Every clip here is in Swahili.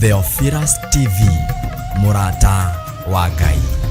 Theophilus TV, Murata wa Ngai.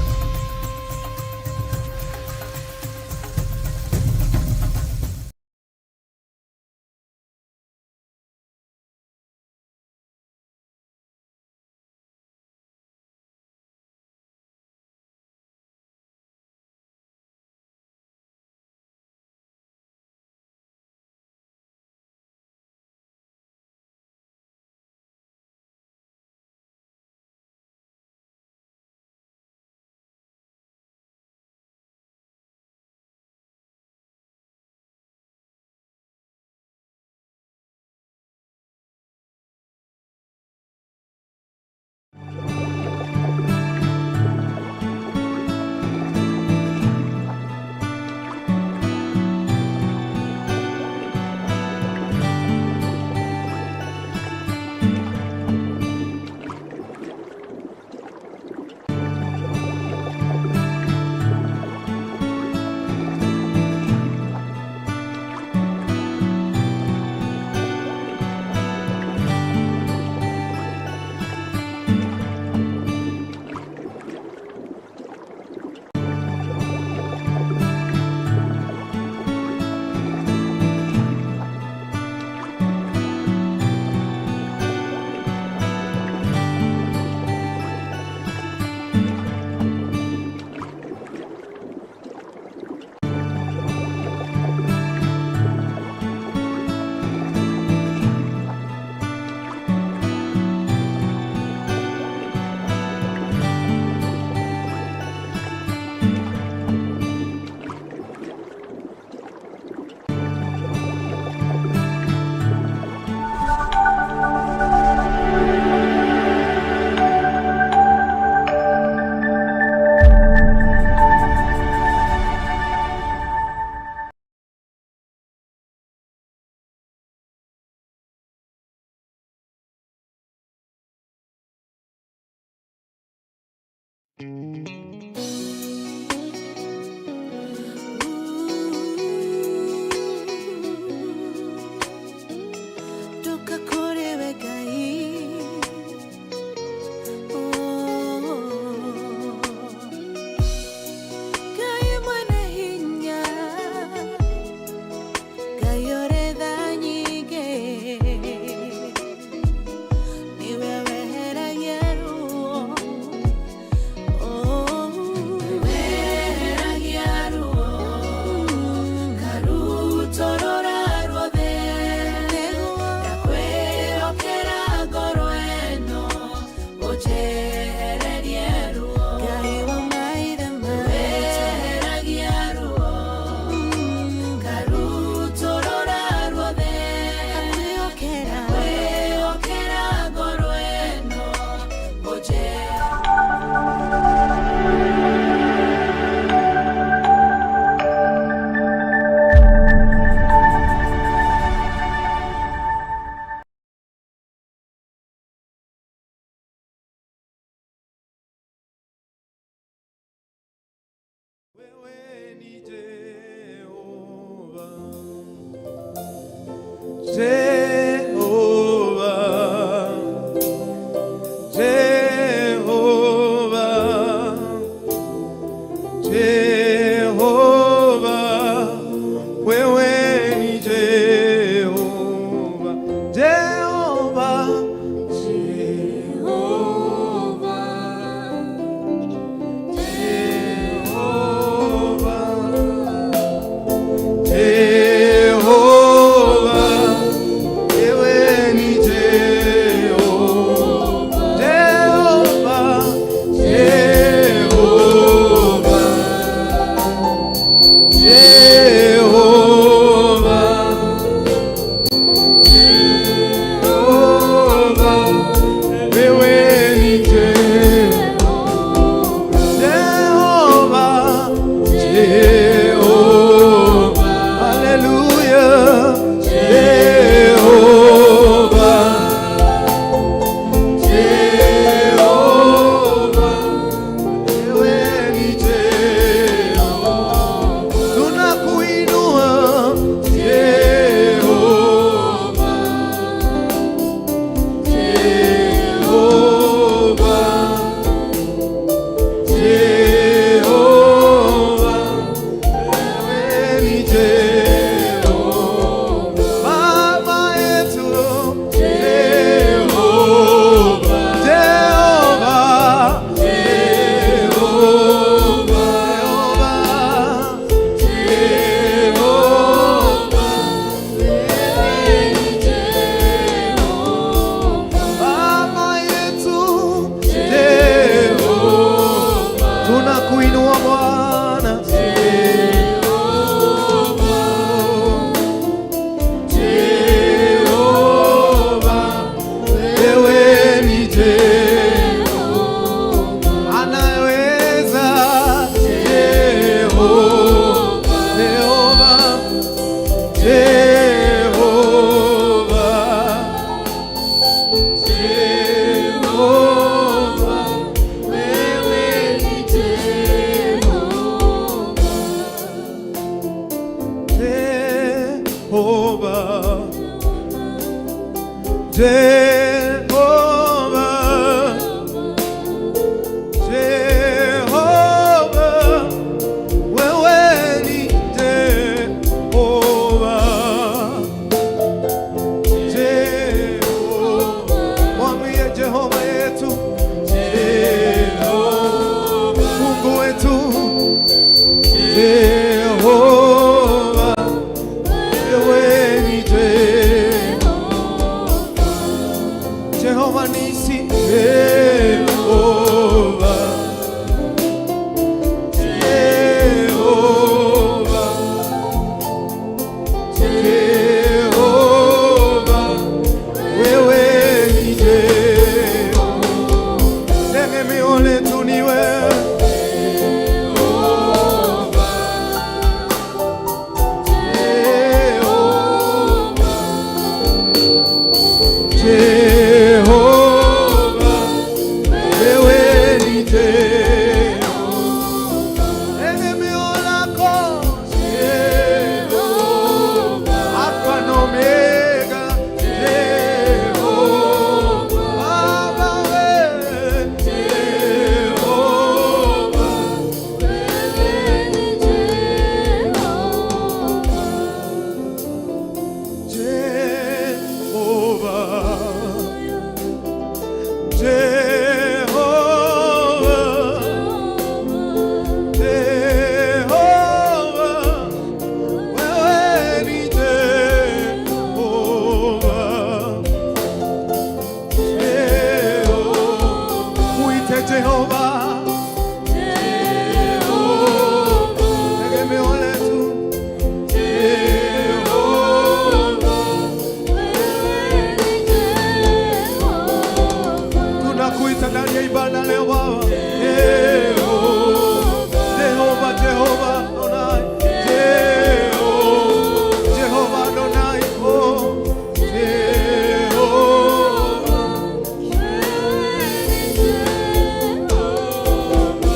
tunakuinua Bwana.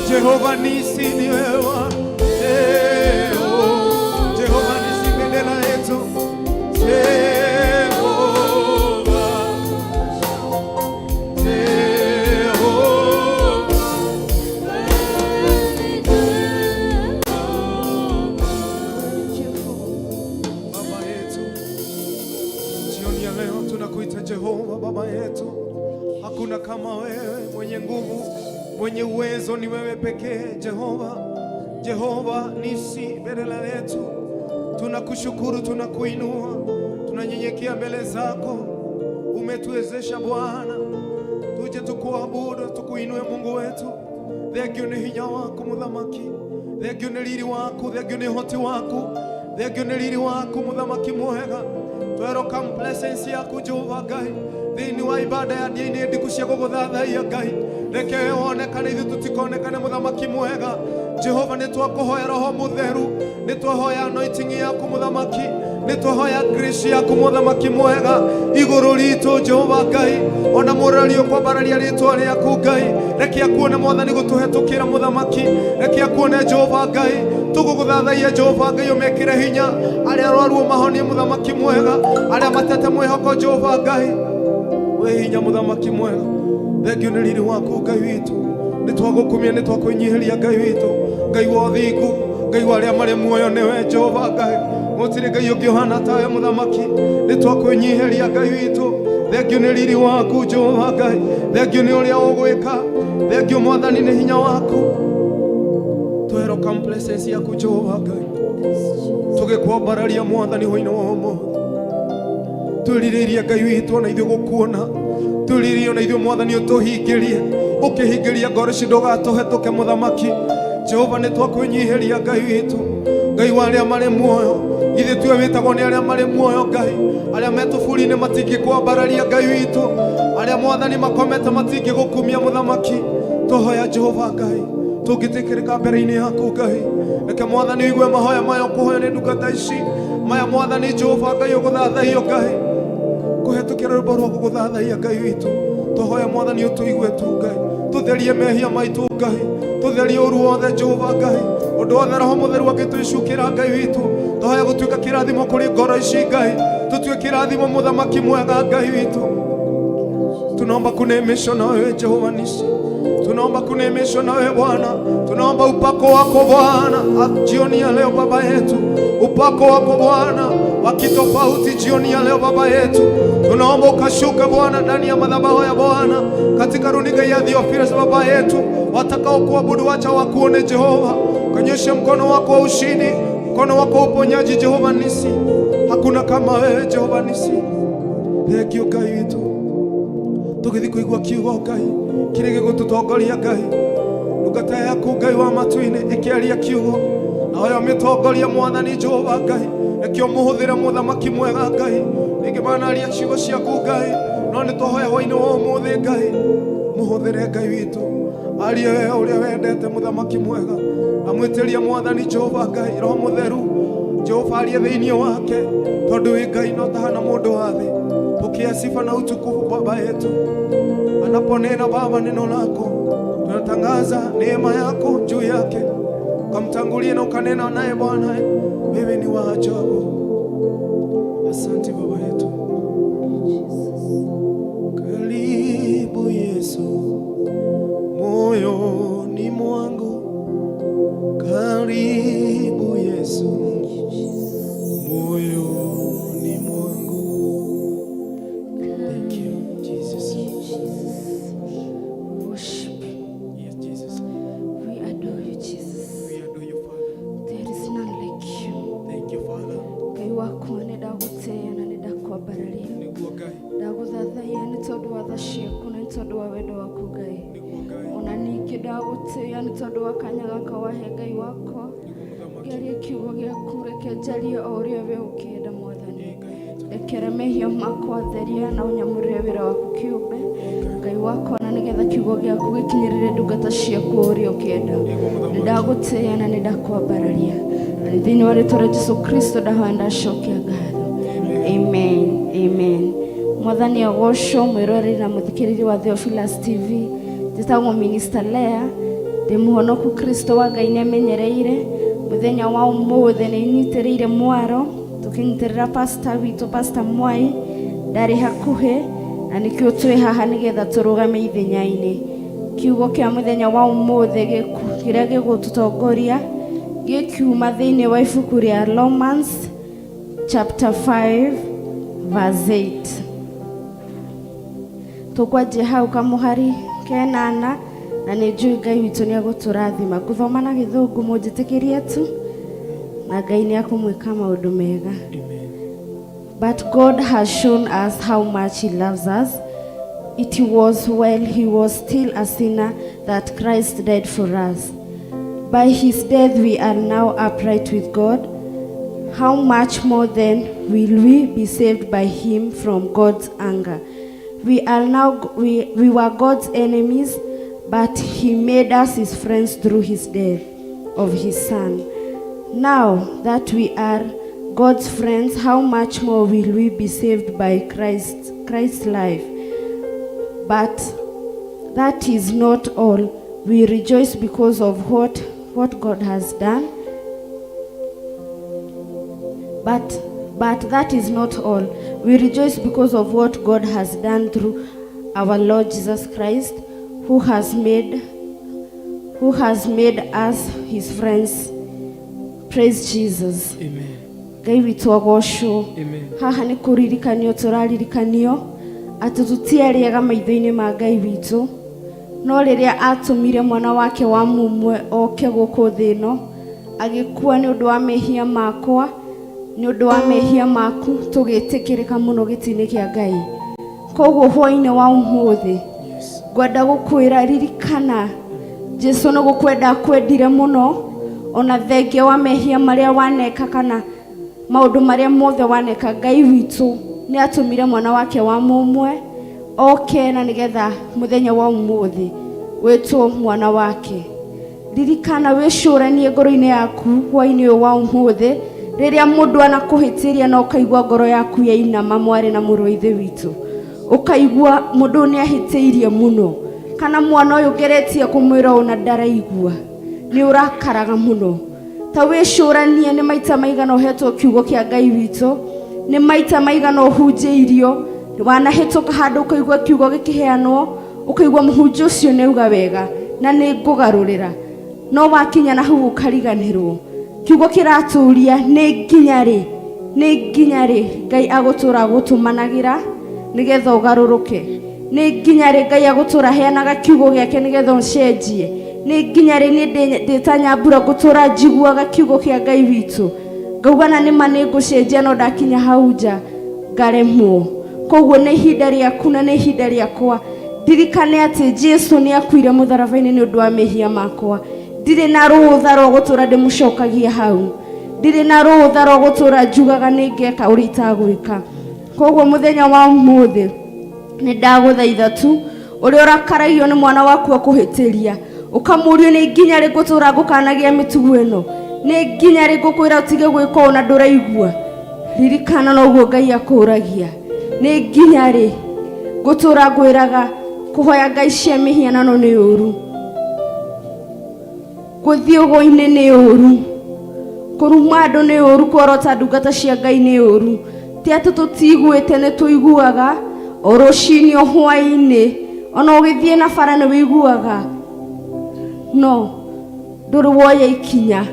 Jehova Nisi ni wewe, Jehova Nisi bendera yetu, Baba yetu. Jioni ya leo tunakuita Jehova Baba yetu, hakuna kama wewe, mwenye nguvu, mwenye uwezo ni wewe pekee Jehova. Jehova Nisi bendera yetu, tunakushukuru, tunakuinua, tunanyenyekea mbele zako. Umetuwezesha Bwana tuje tukuabudu, tukuinue Mungu wetu. Thengio ni hinya wako Muthamaki, thengio ni riri wako, thengio ni hoti wako, thengio ni riri wako Muthamaki mwega. Tweroka presence yaku Jehova Ngai thĩinĩ wa ibada ya ndĩ ndiku cia gũgũthathaiya Ngai. Reke wonekane ithuĩ tutikonekane Muthamaki mwega. Jehova nĩ twakuhoya Roho Mutheru, nĩ twahoya anointing yaku Muthamaki, nĩ twahoya grace yaku Muthamaki mwega igũrũ ritũ Jehova Ngai. Ona mũrario kwambararia rĩtwa rĩaku Ngai, reke akuone Mwathani gũtũhetũkĩra Muthamaki, reke akuone Jehova Ngai tũgũgũthathaiya Jehova Ngai, ũmekĩre hinya arĩa arwaru mahonie Muthamaki mwega, arĩa matete mwĩhoko Jehova Ngai, we hinya Muthamaki mwega. Thengio nĩ riri waku Ngai witũ, nĩ twagũkumia, nĩ twakũinyihiria Ngai witũ, Ngai wa ũthingu, Ngai wa arĩa marĩ muoyo nĩwe Jehova Ngai, gũtirĩ Ngai ũngĩ ũhana tawe Muthamaki, nĩ twakũinyihiria Ngai witũ. Thengio nĩ riri waku Jehova Ngai, thengio nĩ ũrĩa ũgwĩka, thengio Mwathani nĩ hinya waku. Tweroka presence yaku Jehova Ngai, tũgĩkwambararia Mwathani hwainĩ wa ũmũthĩ. Twĩrirĩirie Ngai witũ ona ithuĩ gũkuona, twĩrirĩirie ona ithuĩ Mwathani ũtũhingĩrie, ũkĩhingĩria ngoro ici ndũgatũhetũke Muthamaki. Jehova nĩ twakwĩnyiheria Ngai witũ, Ngai wa arĩa marĩ muoyo. Ithe tuwe wĩtagwo nĩ arĩa marĩ muoyo Ngai, arĩa metũburi-inĩ matingĩkwambararia Ngai witũ, arĩa Mwathani makomete matingĩgũkumia mũthamaki. Tũhoya Jehova Ngai, tũngĩtĩkĩrĩka mbere-inĩ yaku Ngai, reke Mwathani ũigue mahoya maya ũkũhoya nĩ ndungata ici maya Mwathani Jehova Ngai ũgũthathaiyo Ngai, kũhetũkĩra rwĩmbo rwa gũgũthathaiya Ngai witũ. Tũhoya Mwathani ũtũigue tu Ngai, tũtherie mehia maitũ Ngai, tũtherie ũru wothe Jehova Ngai, ũndũ wothe Roho Mũtheru angĩtwĩcukĩra Ngai witũ. Tũhoya gũtuĩka kĩrathimo kũrĩ ngoro ici Ngai, tũtue kĩrathimo mũthamaki mwega Ngai witũ. Tunaomba kunemeshwa na wewe Jehova Nisi, tunaomba kunemeshwa na wewe Bwana, tunaomba upako wako Bwana jioni ya leo Baba yetu, upako wako Bwana wa kitofauti jioni ya leo Baba yetu. Tunaomba ukashuka Bwana ndani ya madhabahu ya Bwana, katika runinga ya Theophilus Baba yetu, watakao kuabudu wacha wakuone Jehova, kanyoshe mkono wako wa ushindi, mkono wako wa uponyaji Jehova Nisi. Hakuna kama wewe Jehova Nisi. Thengio Ngai witũ, tũgĩthiĩ kũigua kiugo Ngai kĩrĩa gĩgũtũtongoria Ngai, ndungata yaku Ngai wa matu-inĩ ĩkĩaria kiugo, na oyo mĩtongoria Mwathani Jehova Ngai, reke ũmũhũthĩre mũthamaki mwega Ngai. Ningĩ manaria ciugo ciaku Ngai, no nĩ tũhoya hwaĩ-inĩ wa ũmũthĩ Ngai, mũhũthĩre Ngai witũ, arie wewe ũrĩa wendete mũthamaki mwega, amwĩtĩrie Mwathani Jehova Ngai, Roho Mũtheru Jehova arie thĩinĩ wake, tondũ wĩ Ngai no tahana mũndũ wa thĩ. Pokea sifa na utukufu Baba yetu, anaponena Baba neno lako, tunatangaza neema yako juu yake, ukamtangulie na ukanena naye Bwana, wewe ni wa ajabu. Asante Baba yetu. Karibu Yesu moyoni mwangu, karibu Yesu moyoni mwangu. Thank you Jesus. Worship. Yes Jesus. We adore you Jesus. We adore you Father. There is none like you. Thank you Father. Ngai waku nĩndagũtĩĩa na nĩndakwambararia, Nĩguo Ngai. ndagũthathaiya nĩ tondũ wa tha ciaku, nĩ tondũ wa wendo waku Ngai. Nĩguo Ngai. Ona ningĩ ndagũtĩĩa nĩ tondũ wa kanya gaka wahe Ngai wakwa, ngĩarie kiugo gĩaku, reke njarie o ũrĩa we ũkĩenda Mwathani. Rekera mehia makwa theria na ũnyamũrĩre wĩra waku kĩũmbe Ngai wakwa, na nĩgetha kiugo gĩaku gĩkinyĩrĩre ndungata ciaku ũrĩa ũkĩenda. Nĩndagũtĩĩa na nĩndakwambararia, na nĩ thĩinĩ wa rĩĩtwa rĩa Jesũ Kristo ndahoya ndacokia ngatho. Amen. Amen. Mwathani agocwo, mwĩroreri na mũthikĩrĩria wa Theophilus TV. Njĩtagwo Minister Lea, ndĩ mũhonoku Kristo wa Ngai nĩamenyereire. Mũthenya wa ũmũthĩ nĩnyitĩrĩire mwaro tũkĩnyitĩrĩra pastor witũ Pastor Mwai, ndarĩ hakuhĩ, na nĩkĩo twĩ haha nĩgetha tũrũgame ithenya-inĩ. Kiugo kĩa mũthenya wa ũmũthĩ kĩrĩa gĩgũtũtongoria gĩkiuma thĩinĩ wa ibuku rĩa Romans chapter 5 verse 8. Tũkwanjia hau kamũhari kenana, na nĩ njũĩ Ngai witũ nĩ agũtũrathima. Ngũthoma na Gĩthũngũ mũnjĩtĩkĩrie tu, na Ngai nĩ akũmwĩka maũndũ mega. But God has shown us how much He loves us. It was while He was still a sinner that Christ died for us. By His death we are now upright with God. How much more then will we be saved by Him from God's anger? We were God's enemies, but He made us His friends through His death of His Son. Now that we are God's friends, how much more will we be saved by Christ's life? But that is not all. We rejoice because of what God has done. But that is not all. We rejoice because of what God has done through our Lord Jesus Christ, who has made us His friends. Praise Jesus. Amen. Ngai witũ agocwo. Haha nĩ kũririkanio tũraririkanio atĩ tũtiarĩaga maitho-inĩ ma Ngai witũ, no rĩrĩa atũmire mwana wake wa mũmwe oke gũkũ thĩ ĩno, agĩkua nĩ ũndũ wa mehia makwa, nĩ ũndũ wa mehia maku, tũgĩtĩkĩrĩka mũno gĩtĩ-inĩ kĩa Ngai. Koguo hwaĩ-inĩ wa ũmũthĩ ngwenda gũkwĩra ririkana Jesu no gukwenda kwendire muno ona thenge wa mehia maria waneka kana maundu maria mothe waneka. Ngai witu ni atumire mwana wake wa mumwe oke na nigetha muthenya wa umuthi wetwo mwana wake. Ririkana wicuranie ngoro-ini yaku hwaini uyu wa umuthi riria mundu anakuhitiria na ukaigua ngoro yaku yainama mwari na muru ithe witu, ukaigua mundu ni ahitiirie muno kana mwana uyu geretie kumwira ona ndaraigua ni urakaraga muno. Ta wicuranie ni maita maigana uhetwo kiugo kia Ngai witu, ni maita maigana uhunjiirio wanahituka handu ukaigua kiugo gikiheanwo ukaigua muhunjia ucio neuga wega na ni ngugarurira, no wakinya na hau ukariganirwo. Kiugo kiraturia ni nginya ri Ngai agutura gutumanagira nigetha ugaruruke, ni nginya ri Ngai agutura heanaga kiugo giake nigetha ucenjie, ni nginya ri ni nditanya mbura gutura njiguaga kiugo kia Ngai witu ngaugana ni mane ngucenjia no ndakinya hau nja ngaremwo. Koguo ni ihinda riaku na ni ihinda riakwa ndirikane ati Jesu ni akuire mutharabaini ni undu wa mehia makwa. Ndire na rutha rwa gutura ndimucokagia hau, ndire na rutha rwa gutura njugaga ningeka uri itagwika. Koguo muthenya wa umuthi ni ndaguthaitha tu uria urakaragio ni mwana waku akuhitiria ukamurio ni nginya ri gutura ngukanagia mitugu ino, ni nginya ri ngukwira utige gwika ona nduraigua. Ririkana noguo Ngai akuragia, ni nginya ri gutura ngwiraga kuhoya Ngai cia mihianano ni uru, guthii ugo-ini ni uru, kuruma andu ni uru, kuorota ndungata cia Ngai ni uru. Ti ati tutiguite ni tuiguaga o rucini o hwaini ona ugithie na bara ni wiguaga, no nduri woya ikinya.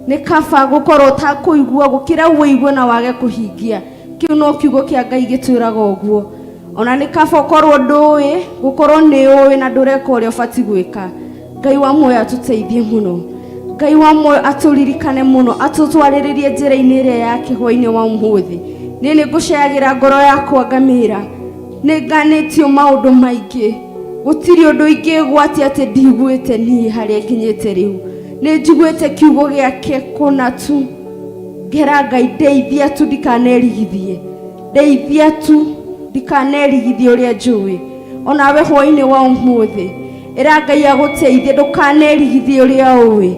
Ni kaba gukorwo utakuigua gukira wigue na wage kuhingia. Kiu no kiugo kia Ngai gitwiraga uguo. Ona ni kaba ukorwo ndui gukorwo ni uwi na ndureka uria ubati gwika. Ngai wa moyo atuteithie muno, Ngai wa moyo aturirikane muno, atutwariririe njira-ini iria yake hwaini wa umuthi. Ni nguceagira ngoro yakwa ngamira ni nganitio maundu maingi, gutiri undu ingigwati ati ndigwite ni haria nginyite riu. Ni njiguite kiugo giake kuna tu ngera Ngai ndeithia tu ndikanerigithie, ndeithia tu ndikanerigithie uria njui. Onawe hwaini wa umuthi ira Ngai aguteithie ndukanerigithie uria uwi,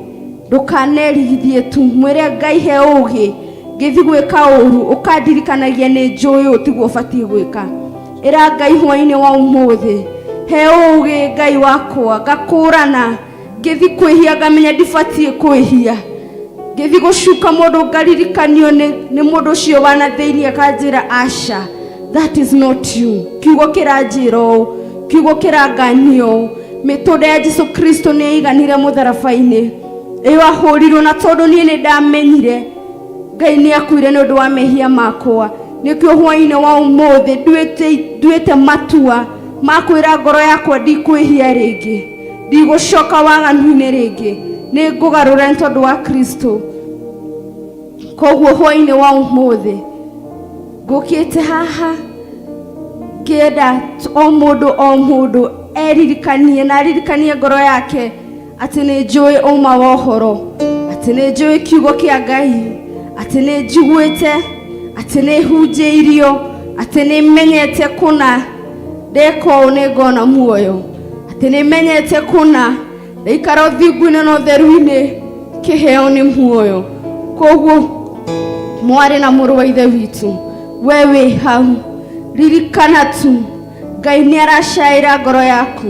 ndukanerigithie tu mwire Ngai he ugi ngithi gwika uru ukandirikanagia ni njui utiguo batie gwika. Ira Ngai hwaini wa umuthi he ugi Ngai wakwa ngakurana ngithi kwihia ngamenya ndibatie kwihia, ngithi gucuka mundu ngaririkanio ni mundu ucio wana thiini akanjira asha that is not you. Kiugo kiranjira kiugo kiranganio mitunde ya Jesu Kristo ni iganire mutharabaini iyo ahurirwo na tondu nie ni ndamenyire Ngai ni akuire ni undu wa mehia makwa. Nikio hwaini wa umuthi nduite matua makwira ngoro yakwa ndikwihia ringi, ndigucoka waganu-ini ringi, ni ngugarura tondu wa Kristo. Koguo hwaini wa umuthi ngukite haha ngenda o mundu eririkanie na aririkanie ngoro yake ati ni njui uma wa uhoro, ati ni njui kiugo kia Ngai, ati ni njiguite, ati ni hunjiirio, ati ni menyete kuna ndeko ni ngona muoyo, ati ni menyete kuna ndaikara uthingu-ini na utheru-ini kiheo ni muoyo. Koguo mwari na muru wa ithe witu wewe hau ririkana tu Ngai ni aracaira ngoro yaku,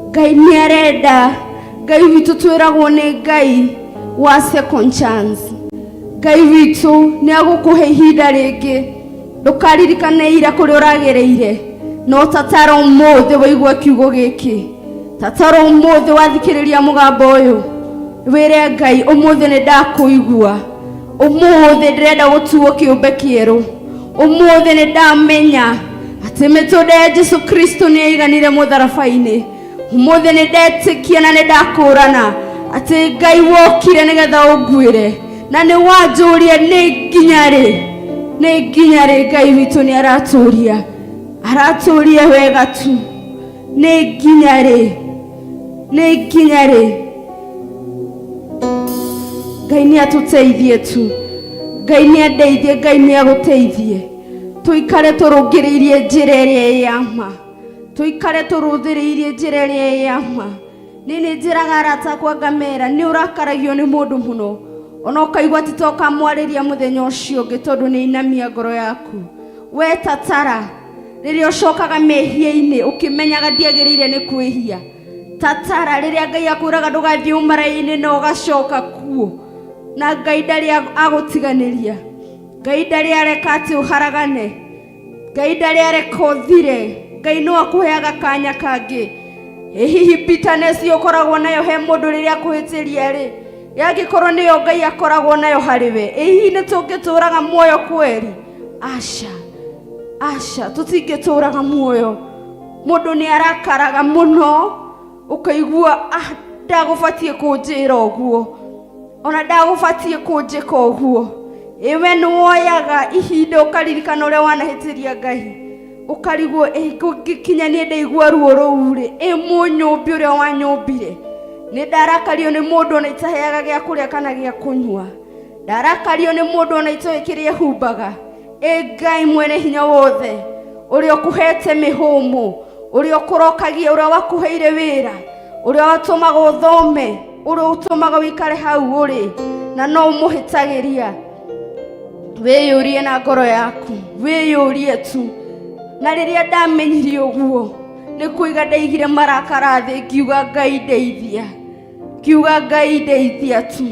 Ngai ni arenda. Ngai witu twiragwo ni Ngai wa second chance. Ngai witu ni agukuhe ihinda ringi, ndukaririkane ira kuri uragereire no tatara umuthi waigua kiugo giki, tatara umuthi wathikiriria mugambo uyu wire Ngai umuthi ni ndakuigua, umuthi ndirenda gutuo kiumbe kieru, umuthi ni ndamenya ati mitunde ya Jesu Kristo ni iganire mutharabaini, umuthi ni ndetikia na ni ndakurana ati Ngai wokire nigetha ungwire na ni wanjuria ni nginya ri Ngai witu ni araturia wega tu, ni nginya ri Ngai nĩ atũteithie tu. Ngai nĩ andeithie, Ngai nĩ agũteithie. Tuikare turungiriirie njira ĩrĩa ya ma. Tuikare turũthĩrĩirie njira ĩrĩa ya ma. Nini njiraga arata kwa ngamera nĩ ũrakaragio nĩ mũndũ mũno. Ona ũkaigua ti to kamwarĩria mũthenya ũcio ũngĩ tondũ nĩ inamia ngoro yaku. We tatara rĩrĩa ũcokaga mehia-inĩ ũkĩmenyaga ndiagĩrĩire nĩ kwĩhia. Tatara rĩrĩa Ngai akwĩraga ndũgathiĩ ũmaraya-inĩ na ũgacoka kuo. Na Ngai ndarĩ agũtiganĩria. Ngai ndarĩ areka atĩ ũharagane. Ngai ndarĩ areka ũthire. Ngai no akũheaga kanya kangĩ. Hihi bitterness ũkoragwo nayo he mũndũ rĩrĩa akũhĩtĩria rĩ, yagĩkorwo nĩyo Ngai akoragwo nayo harĩ we, hihi nĩ tũngĩtũraga muoyo kweri? Aca tũtingĩtũraga muoyo. Mũndũ nĩ arakaraga mũno ũkaigua ndagũbatie kũnjĩra ũguo, ona ndagũbatie kũnjĩka ũguo. Ewe nĩ woyaga ihinda ũkaririkana ũrĩa wanahĩtĩria Ngai, ũkarigwo gũkinya nĩ ndaigua ruo rũu rĩ, mũnyũmbi ũrĩa wanyũmbire. Nĩ ndarakario nĩ mũndũ ona itaheaga gĩa kũrĩa kana gĩa kũnyua. Ndarakario nĩ mũndũ ona itoĩ kĩrĩa humbaga. Ngai mwene hinya wothe ũrĩa ũkũhete mĩhũmũ, ũrĩa ũkũrokagia, ũrĩa wakũheire wĩra, ũrĩa watũmaga ũthome, ũrĩa ũtũmaga wĩikare hau ũrĩ na no ũmũhĩtagĩria. Wĩyũrie na ngoro yaku, wĩyũrie tu. Na rĩrĩa ndamenyire ũguo nĩ kũiga ndaigire marakara thĩ ngiuga Ngai ndeithia, ngiuga Ngai ndeithia tu.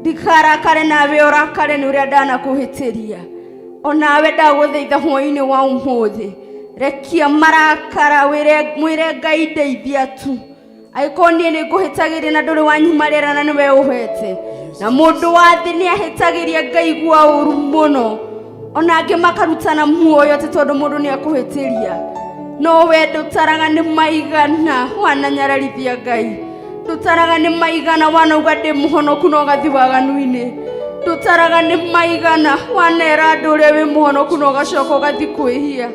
Ndikarakare nawe ũrakare nĩ ũrĩa ndanakũhĩtĩria. Onawe ndagũthaitha hwaĩ-inĩ wa ũmũthĩ, rekia marakara mwĩre Ngai ndeithia tu. Angĩkorwo niĩ nĩ ngũhĩtagĩria na ndũrĩ wanyumarĩra na nĩwe ũhete, na mũndũ wa thĩ nĩ ahĩtagĩria Ngai gwa ũru mũno, ona angĩ makarutana muoyo tĩ tondũ mũndũ nĩ akũhĩtĩria. No we ndũtaraga nĩ maigana wananyararithia Ngai. Ndũtaraga nĩ maigana wanauga ndĩ mũhonoku na ũgathiĩ waganu-inĩ. Ndũtaraga nĩ maigana wanera andũ ũrĩa wĩ mũhonoku na ũgacoka ũgathiĩ kwĩhia.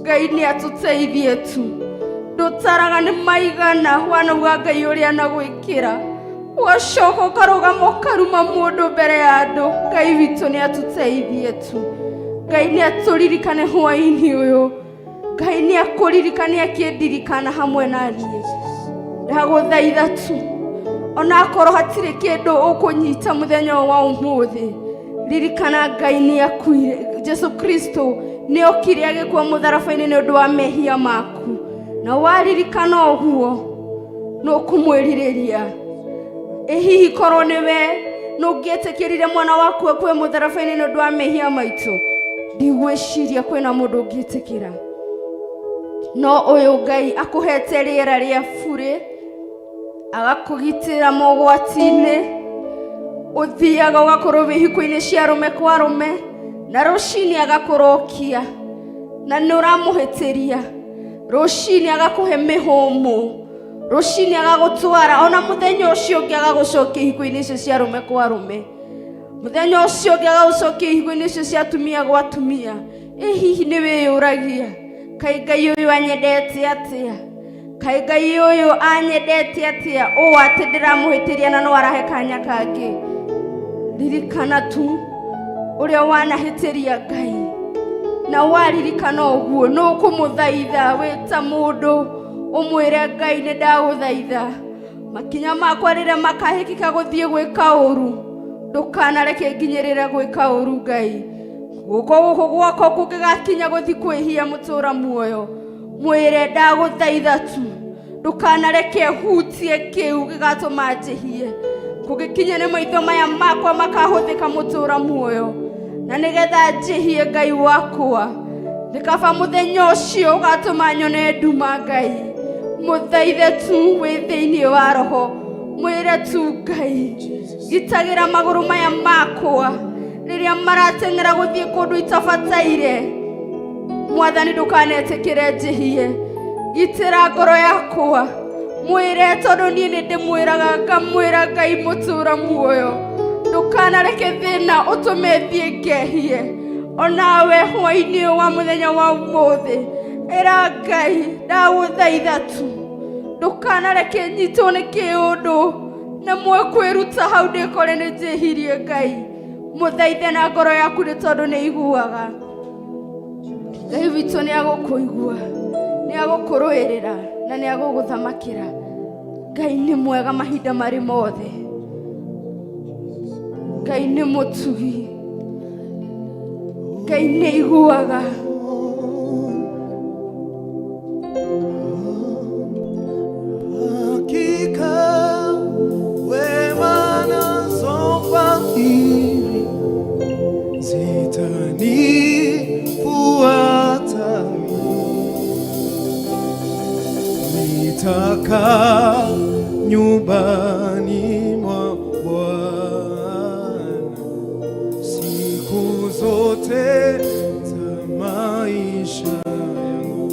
Ngai nĩ atũteithie tu. Ndũtaraga nĩ maigana wanauga Ngai ũrĩa anagwĩkĩra, ũgacoka ũkarũgama ũkaruma mũndũ mbere ya andũ. Ngai witũ nĩ atũteithie tu. Ngai nĩ atũririkane hwaĩ-inĩ ũyũ. Ngai nĩ akũririkane akĩndirikana hamwe na niĩ. Ndagũthaitha tu, ona akorwo hatirĩ kĩndũ ũkũnyita mũthenya wa ũmũthĩ, ririkana Ngai nĩ akuire. Jesu Kristo nĩ okire agĩkua mũtharaba-inĩ nĩ ũndũ wa mehia maku, na waririkana ũguo no kũmwĩrirĩria. Hihi korwo nĩwe nũngĩetĩkĩrire mwana waku akue mũtharaba-inĩ nĩ ũndũ wa mehia maitũ, ndigwĩciria kwĩna mũndũ ũngĩetĩkĩra. No ũyũ Ngai akũhete rĩera rĩa burĩ, agakũgitĩra mogwati-inĩ, ũthiaga ũgakorwo wĩhiko-inĩ cia rũme kwa rũme, na rũcinĩ agakũrokia na nĩ ũramũhĩtĩria. Rũcinĩ agakũhe mĩhũmũ, rũcinĩ agagũtwara, ona mũthenya ũcio ũngĩ agagũcokia ihiko-inĩ icio cia rũme kwa rũme, mũthenya ũcio ũngĩ agagũcokia ihiko-inĩ icio cia atumia gwa atumia. Hihi nĩ wĩyũragia, kaĩ Ngai ũyũ anyendete atĩa? Kaĩ Ngai ũyũ anyendete atĩa ũũ atĩ ndĩramũhĩtĩria na no arahe kanya kangĩ? Ririkana tu ũrĩa wanahĩtĩria Ngai, na waririkana ũguo no kũmũthaitha wĩ ta mũndũ ũmwĩre Ngai nĩ ndagũthaitha. Makinya makwa rĩrĩa makahĩkĩka gũthiĩ gwĩka ũru, ndũkanareke nginyĩrĩre gwĩka ũru Ngai. Gũkũ gwakwa kũngĩgakinya gũthiĩ kwĩhia mũtũra muoyo, mwĩre ndagũthaitha tu, ndũkanareke hutie kĩu gĩgatũma njĩhie. Kũngĩkinya nĩ maitho maya makwa makahũthĩka mũtũra muoyo, na nĩgetha njĩhie Ngai wakwa, ndĩkaba mũthenya ũcio ũgatũma nyone nduma Ngai. Mũthaithe tu wĩ thĩinĩ wa roho, mwĩre tu Ngai, gitagĩra magũrũ maya makwa rĩrĩa marateng'era gũthiĩ kũndũ itabataire. Mwathani ndũkanetĩkĩre njĩhie, gitĩra ngoro yakwa, mwĩre tondũ niĩ nĩ ndĩmwĩraga ngamwĩra Ngai mũtũra muoyo, ndũkanareke thĩna ũtũme thiĩ ngehie. Onawe hwaĩ-inĩ wa mũthenya wa ũmũthĩ, ĩra Ngai ndagũthaitha tu, ndũkanareke nyitwo nĩ kĩũndũ na mwekwiruta hau ndikore nĩ njĩhirie Ngai mũthaithe na ngoro yaku nĩ tondũ nĩ iguaga. Ngai witũ nĩ agũkũigua, nĩ agũkũrũĩrĩra na nĩ agũgũthamakĩra. Ngai nĩ mwega mahinda marĩ mothe. Ngai nĩ mũtugi, Ngai nĩ iguaga. Nitakaa nyumbani mwa Bwana siku zote za maisha yangu.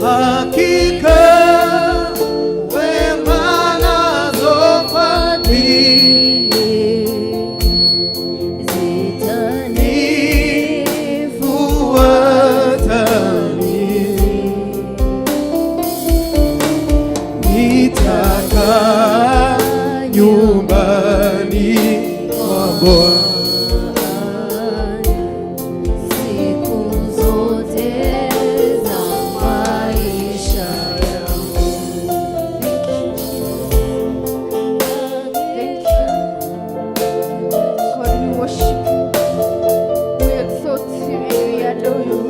Hakika wema nazo fadhili zitanifuata. Nitakaa nyumbani mwa Bwana siku zote za maisha yangu. Thank you. God, we worship you. We exalt you and we adore you.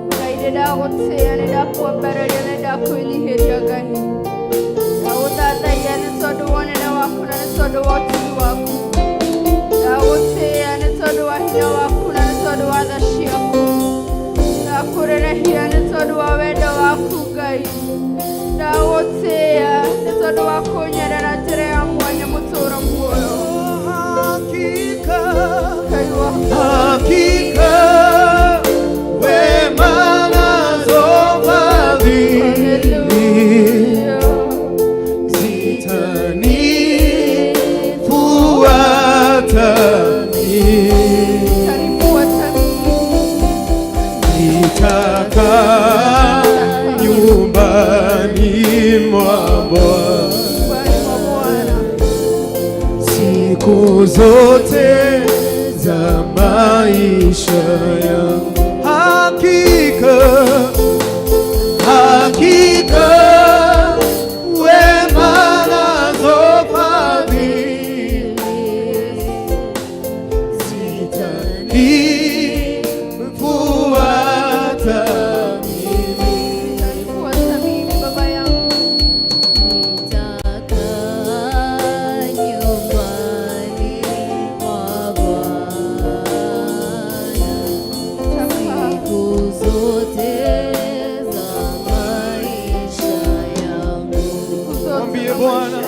Ngai ndĩndagũtĩĩa, nĩndakũambararia, nĩndakũinyihiria Ngai. Ndagũthathaiya nĩ tondũ wa ũnene waku na nĩ tondũ wa ũtugi waku. Ndagũtĩĩa nĩ tondũ wa hinya waku na nĩ tondũ wa tha ciaku. Ndakũrerehia nĩ tondũ wa wendo waku Ngai. Ndagũtĩĩa nĩ tondũ wa kũnyerera njĩra ya mwanya mũtũũro muoyo. hakika Ngai wakwa. hakika wema nazo fadhili zitanifuata nitakaa nyumbani mwa Bwana siku zote za maisha yangu. Hakika hakika wema nazo fadhili zitanifuata mimi. Fuata mimi baba yangu. Nitakaa nyumbani mwa Bwana siku zote za maisha yangu. Mwambie Bwana,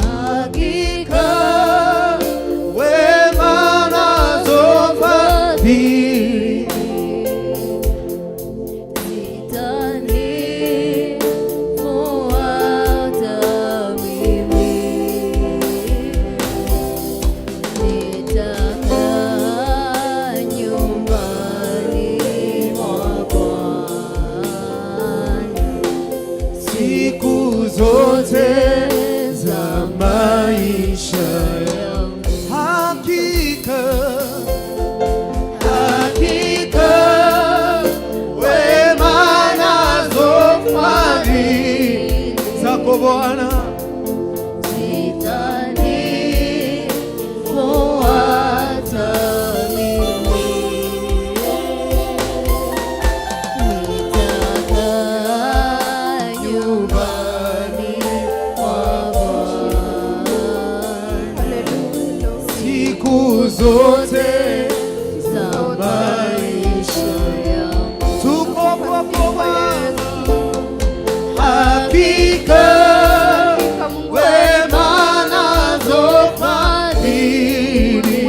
hakika wema nazo fadhili zitanifuata mimi. Nitakaa nyumbani mwa Bwana siku zote za maisha yangu. Hakika hakika wema nazo fadhili zako Bwana zitanifuata mimi. Nitakaa nyumbani mwa Bwana Hallelujah. siku zote za maisha yangu. tuko kwako Bwana. Hakika wema nazo fadhili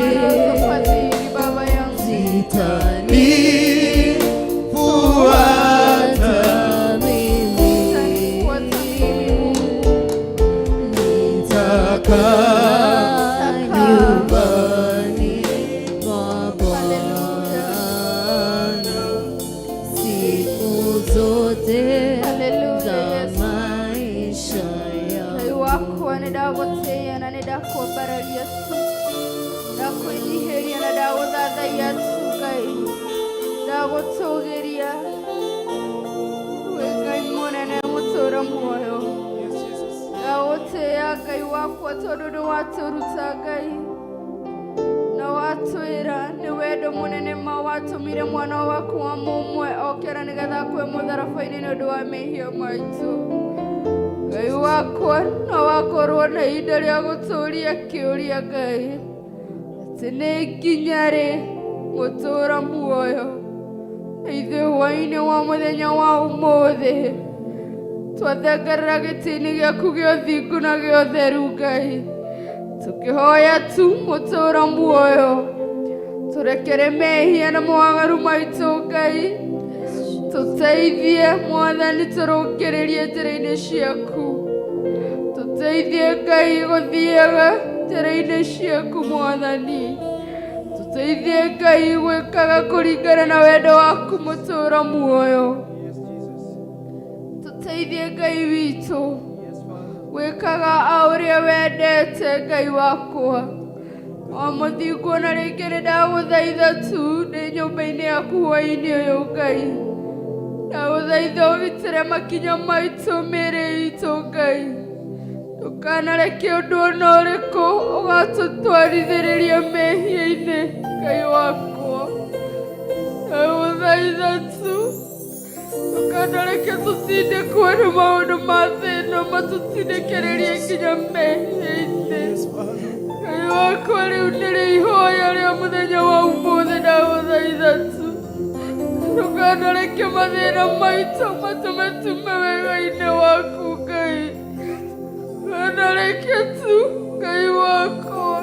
Fadhili baba yangu. zitanifuata mimi. Fuata mimi. nitakaa Nyumbani mwa wakwa nĩndagũtĩĩa na nĩndakũmbararia tu, ndakwĩnyihĩria na ndagũthathaiya tu Ngai, ndagũtũgĩria wĩ Ngai mũnene mũtũũro muoyo. Ndagũtĩĩa Ngai wakwa tondũ nĩwatũruta Ngai na watwĩra nĩ wendo mũnene ma watũmire mwana waku wa mũmwe okĩra nĩgetha akue mũtharaba-inĩ nĩ ũndũ wa mehia maitũ. Ngai wakwa no wakorwo na ihinda rĩa gũtũũria kĩũria Ngai atĩ nĩ nginya rĩ gũtũũra muoyo. Ithuĩ hwaĩ-inĩ wa mũthenya wa ũmũthĩ twathengerera gĩtĩ-inĩ gĩaku gĩa ũthingu na gĩa ũtheru Ngai, tũkĩhoya tu mũtũũra muoyo, tũrekere mehia na mawagaru maitũ Ngai, tũteithie Mwathani tũrũngĩrĩrie njĩra-inĩ ciaku, tũteithie Ngai gũthiaga njĩra-inĩ ciaku Mwathani, tũteithie Ngai gwĩkaga kũringana na wendo waku mũtũũra muoyo, tũteithie Ngai witũ gwĩkaga ũrĩa wendete Ngai wakwa. O mũthingu ona rĩngĩ nĩndagũthaitha tu ndĩ nyũmba-inĩ yaku hwaĩ-inĩ ũyũ Ngai, ndagũthaitha ũgitĩre makinya maitũ mĩĩrĩ itũ Ngai, ndũkanareke ũndũ ona ũrĩkũ ũgatũtwarithĩrĩria mehia-inĩ Ngai wakwa, ndagũthaitha tu ndũkanareke tũtindĩkwo nĩ maũndũ ma thĩĩno matũtindĩkĩrĩrie nginya mehia-inĩ. Ngai wakwa rĩu nĩrĩ ihoya rĩa mũthenya wa ũmũthĩ, ndagũthaitha tu ndũkanareke mathĩna maitũ matũme tume wega-inĩ waku Ngai, ndũkanareke tu Ngai wakwa,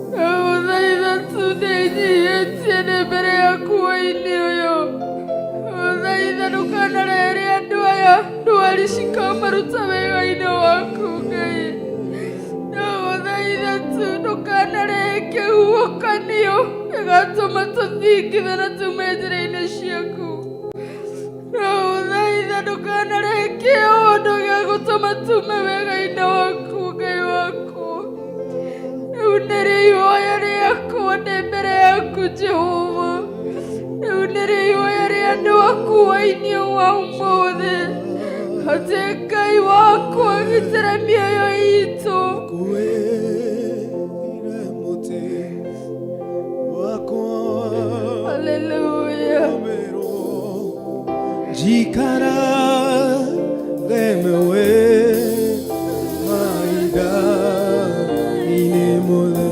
ndagũthaitha tu ndĩnyihĩtie ndĩ mbere yaku hwaĩ-inĩ ũyũ, ndagũthaitha ndũkanarehere andũ aya ndwari cikamaruta wega-inĩ waku Ngai, ndagũthaitha tu ndũkanarehe kĩhuhũkanio gĩgatũma tũthingithane tume njĩra-inĩ ciaku, ndagũthaitha ndũkanarehe kĩũndũ gĩa gũtũma tume wega-inĩ waku Ngai wakwa. Rĩu nĩrĩ ihoya rĩakwa ndĩ mbere yaku Jehova, rĩu nĩrĩ ihoya rĩa andũ aku hwaĩ-inĩ wa ũmũthĩ atĩ Ngai wakwa gitĩra mĩoyo itũ. Haleluya. Jikara lemewe maida inemole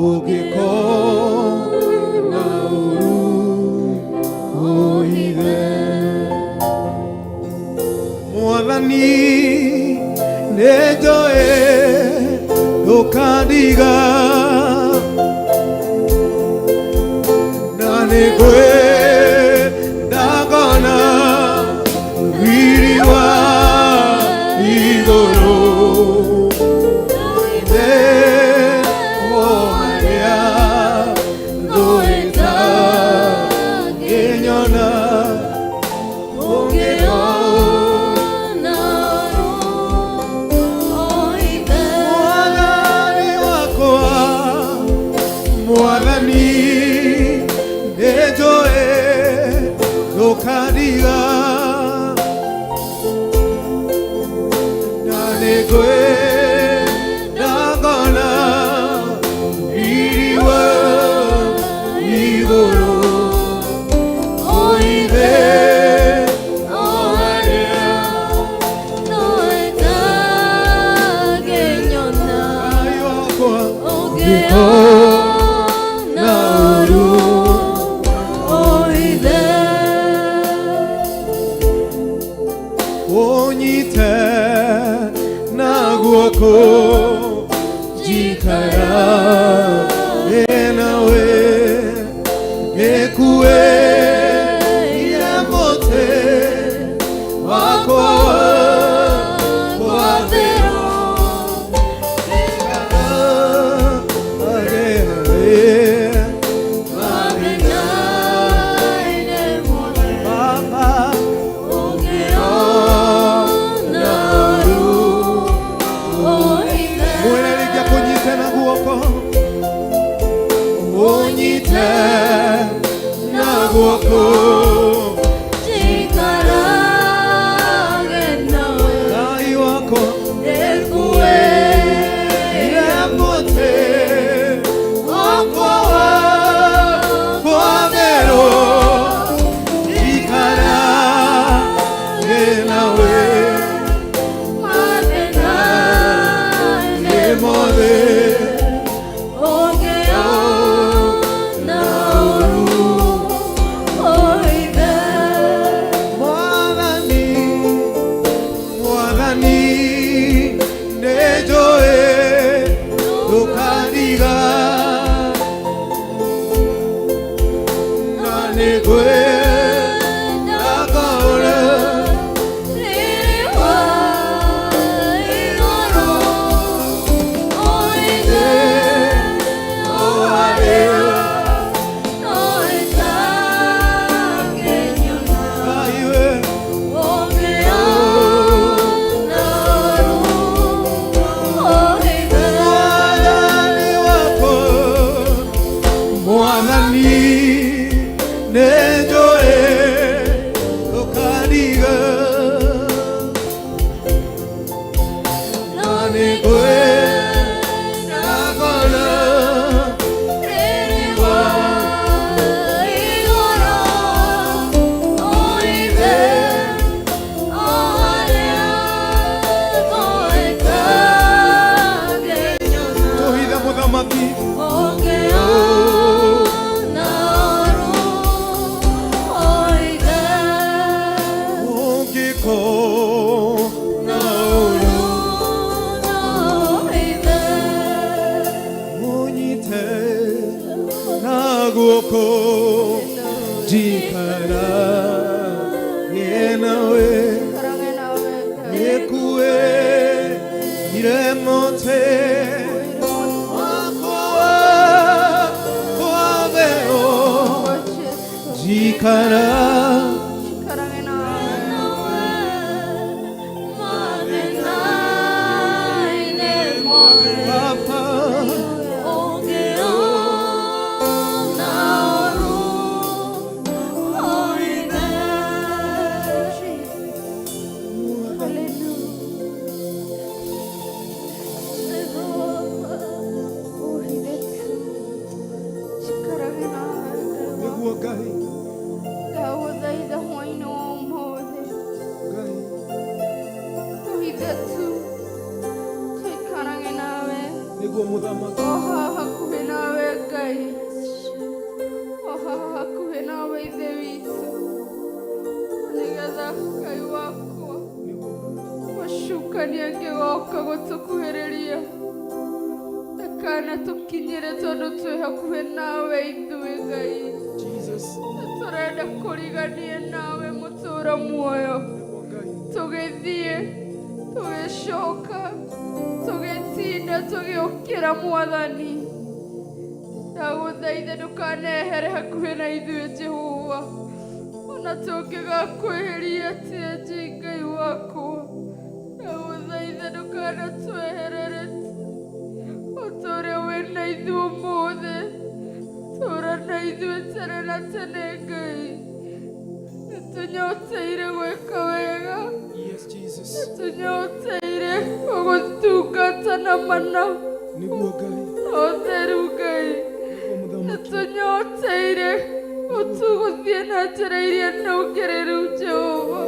ugeko nauru oide Mwathani nejoe dokadiga nanegwe dagona viriwa igoro de oya doeta genyona ongeo Mwathani nejoe dokadiga nanegwe dagona viriwa igoro oide oarea noeta genyona ayokwa ogeo onyite naguoko jikara enawe ekue ilamote wako wazero Baba ekue iremote Jikara Nĩangegoka gũtũkuhĩrĩria kana tũkinyĩre tondũ twĩ hakuhĩ nawe ithuĩ Ngai tũrenda kũrigania nawe mũtũũra muoyo tũgĩthiĩ tũgĩcoka tũgĩtinda tũgĩũkĩra Mwathani ndagũthaitha ndũkanehere hakuhĩ na ithuĩ Jehova ona tũngĩgakwĩhĩria atĩa Ngai wakwa ndagũthaitha ndũkanatweherere ũtũũre wĩna ithuĩ ũmũthĩ tũũra na ithuĩ tene na tene Ngai nĩtũnyoteire gwĩka wega nĩtũnyoteire gũgũtungata na mana ũtheru Ngai nĩtũnyoteire gũthiĩ na njĩra iria nũngĩrĩru Jehova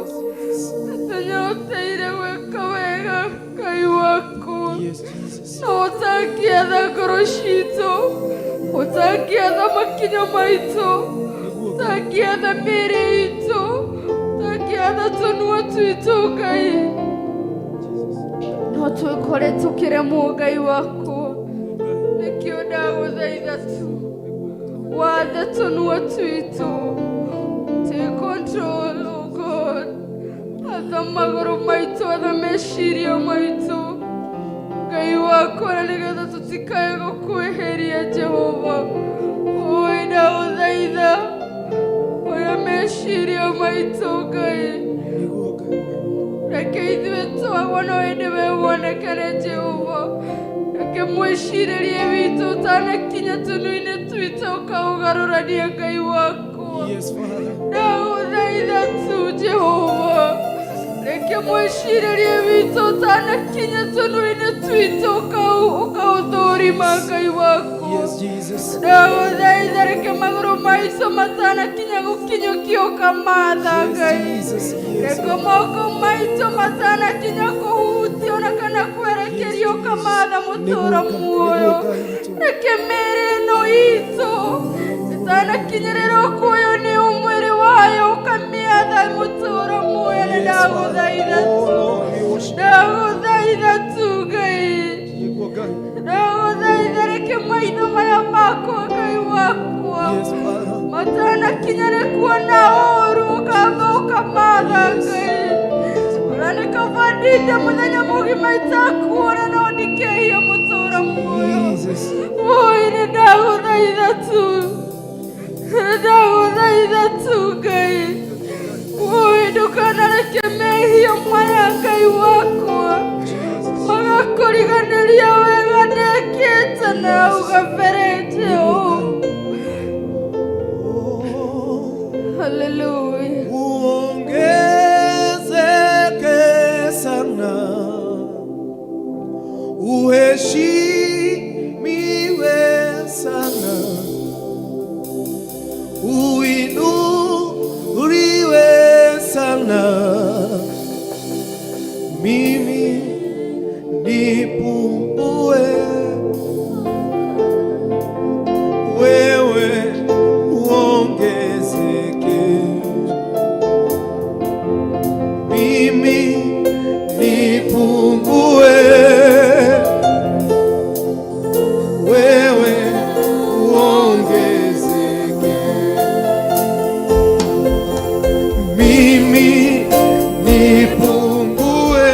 nĩtũnyoteire gwĩka wega Ngai wakwa no ũtangĩetha ngoro citũ ũtangĩetha makinya maitũ ũtangĩetha mĩĩrĩ itũ ũtangĩetha tũnua twitũ Ngai no twĩkore tũkĩremwo Ngai wakwa nĩkĩo ndagũthaitha tu wathe tũnua twitũ take control oh God atha magũrũ maitũ atha meciria maitũ Ngai wakwa na nĩgetha tũtikae gũkwĩhĩria Jehova oi ndagũthaitha oya meciria maitũ Ngai reke ithuĩ twagwo no hĩndĩ we wonekane Jehova reke mwĩcirĩrie witũ ũtanakinya tũnua-inĩ twitũ ũkaũgarũrania Ngai wakwa ndagũthaitha tu Jehova reke mwĩcirĩrie witũ ũtanakinya tũnua-inĩ twitũ ũkaũthũrima Ngai wakwa ndagũthaitha reke magũrũ maitũ matanakinya gũkinyũkia ũkamatha Ngai reke moko maitũ matanakinya kũhutia ona kana kwerekeria ũkamatha mũtũũra muoyo reke mĩĩrĩ ĩno itũ ĩtanakinyĩrĩrwo kuoyo nĩ mwĩrĩ wayo ũkamĩatha mũtũũra muoyo nĩ ndagũthaitha tu Ngai ndagũthaitha reke maitho maya makwa Ngai wakwa matanakinya nĩ kuona ũũru ũkamba ũkamatha Ngai ona nĩkabandinde mũthenya mũgima itakuona no ndikehia mũtũũra muoyo oi nĩ ndagũthaitha tu Ngai oi ndũkanareke mehia maya Ngai wakwa magakũriganĩria wega ndekĩte na ugabere Jehova hallelujah uongezeke sana uheshimiwe sana uinuliwe sana mimi nipungue wewe uongezeke mimi nipungue wewe uongezeke mimi nipungue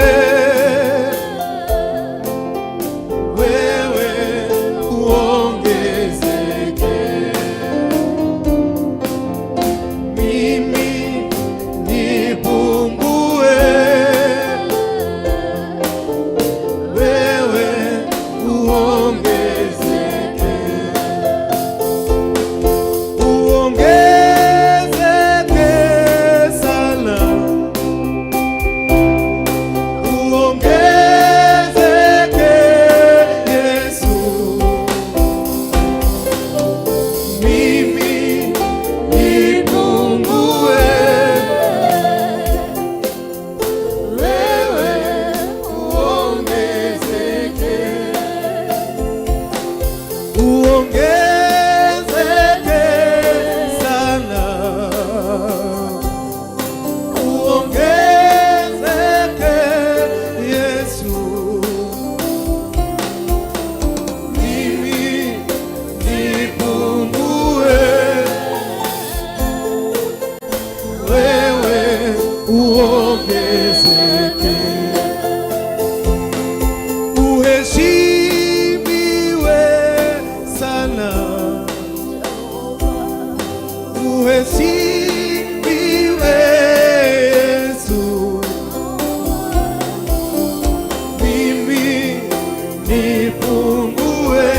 nipungue,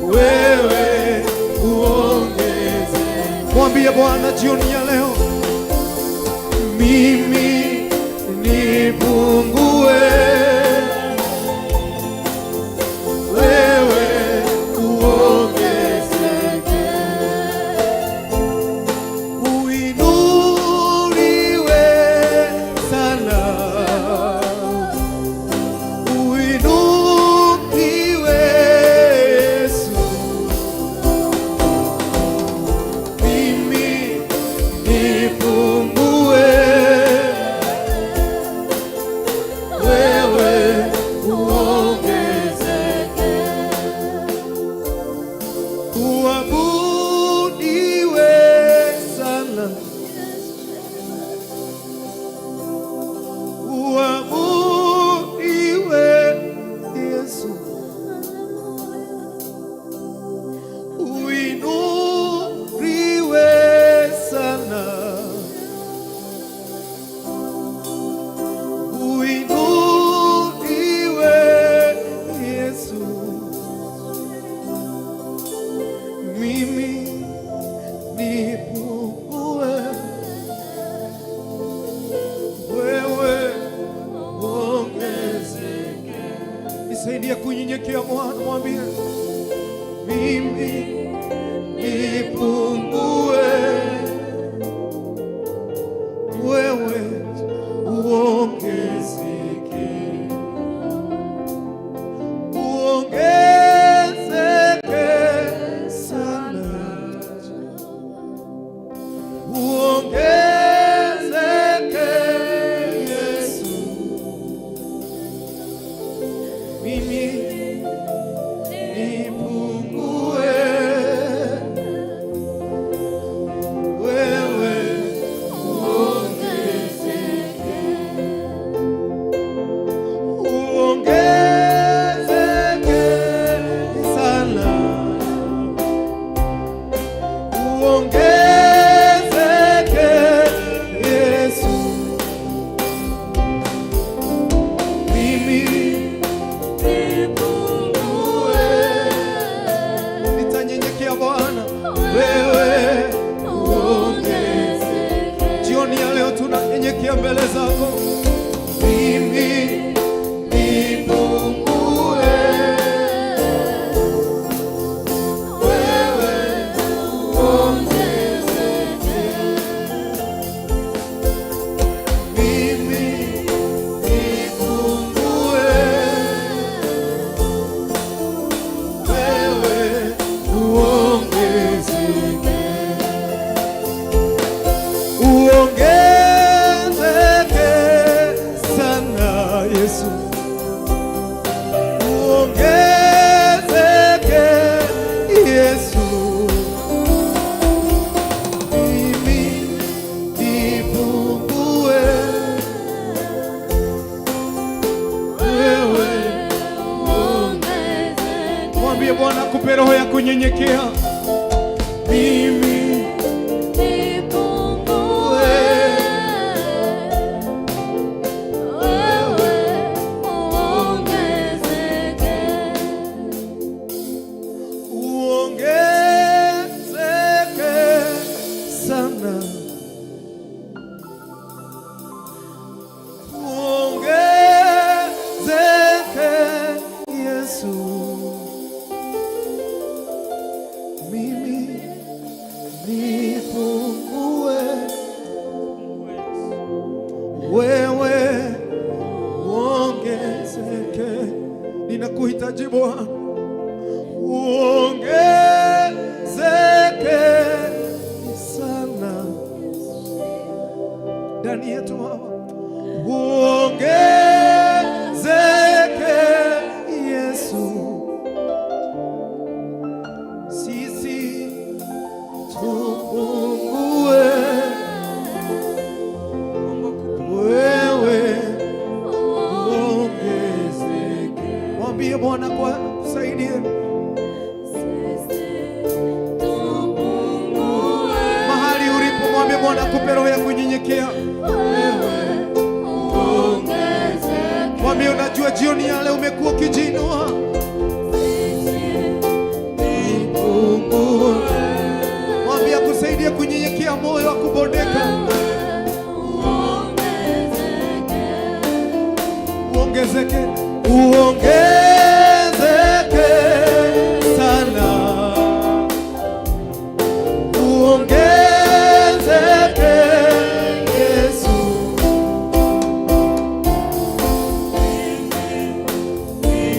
wewe uongeze. Mwambie Bwana jioni ya leo, mimi nipungue, wewe uongezeke. Uinuliwe sana, uinuliwe Yesu. Mimi nipungue, wewe uongezeke. Uabudiwe sana, uabudiwe Yesu. Uinuliwe sana, uinuliwe Yesu. Mimi nipungue, wewe uongezeke. Nisaidie kunyenyekea Bwana, mwambie mimi nipungue, wewe uongezeke. Uongezeke sana, uongezeke Yesu. Mimi nipungue, wewe uongezeke. Uongezeke sana, uongezeke Yesu. Mimi nipungue, nitanyenyekea Bwana, wewe uongezeke. Jioni ya leo tunanyenyekea mbele zako, mimi nipungue, wewe uongezeke. Mimi nipungue, wewe uongezeke. Uongezeke sana Yesu, uongezeke Yesu. Mimi nipungue, wewe uongezeke. Mwambie Bwana akupe roho ya kunyenyekea. Mimi uongezeke sana, uongezeke Yesu. Mimi nipungue, wewe uongezeke. Ninakuhitaji Bwana, uongezeke sana ndani yetu Baba, uongezeke Yesu. Sisi tupungue, wewe uongezeke. Mwambie Bwana kwa kusaidie mahali ulipo, mwambie Bwana akupe roho ya kunyenyekea. Wewe uongezeke. jioni ya leo umekuwa ukijinua. Mwambie akusaidie kunyenyekea, moyo wa kubondeka. Uongezeke, uongezeke sana, uongezeke Yesu,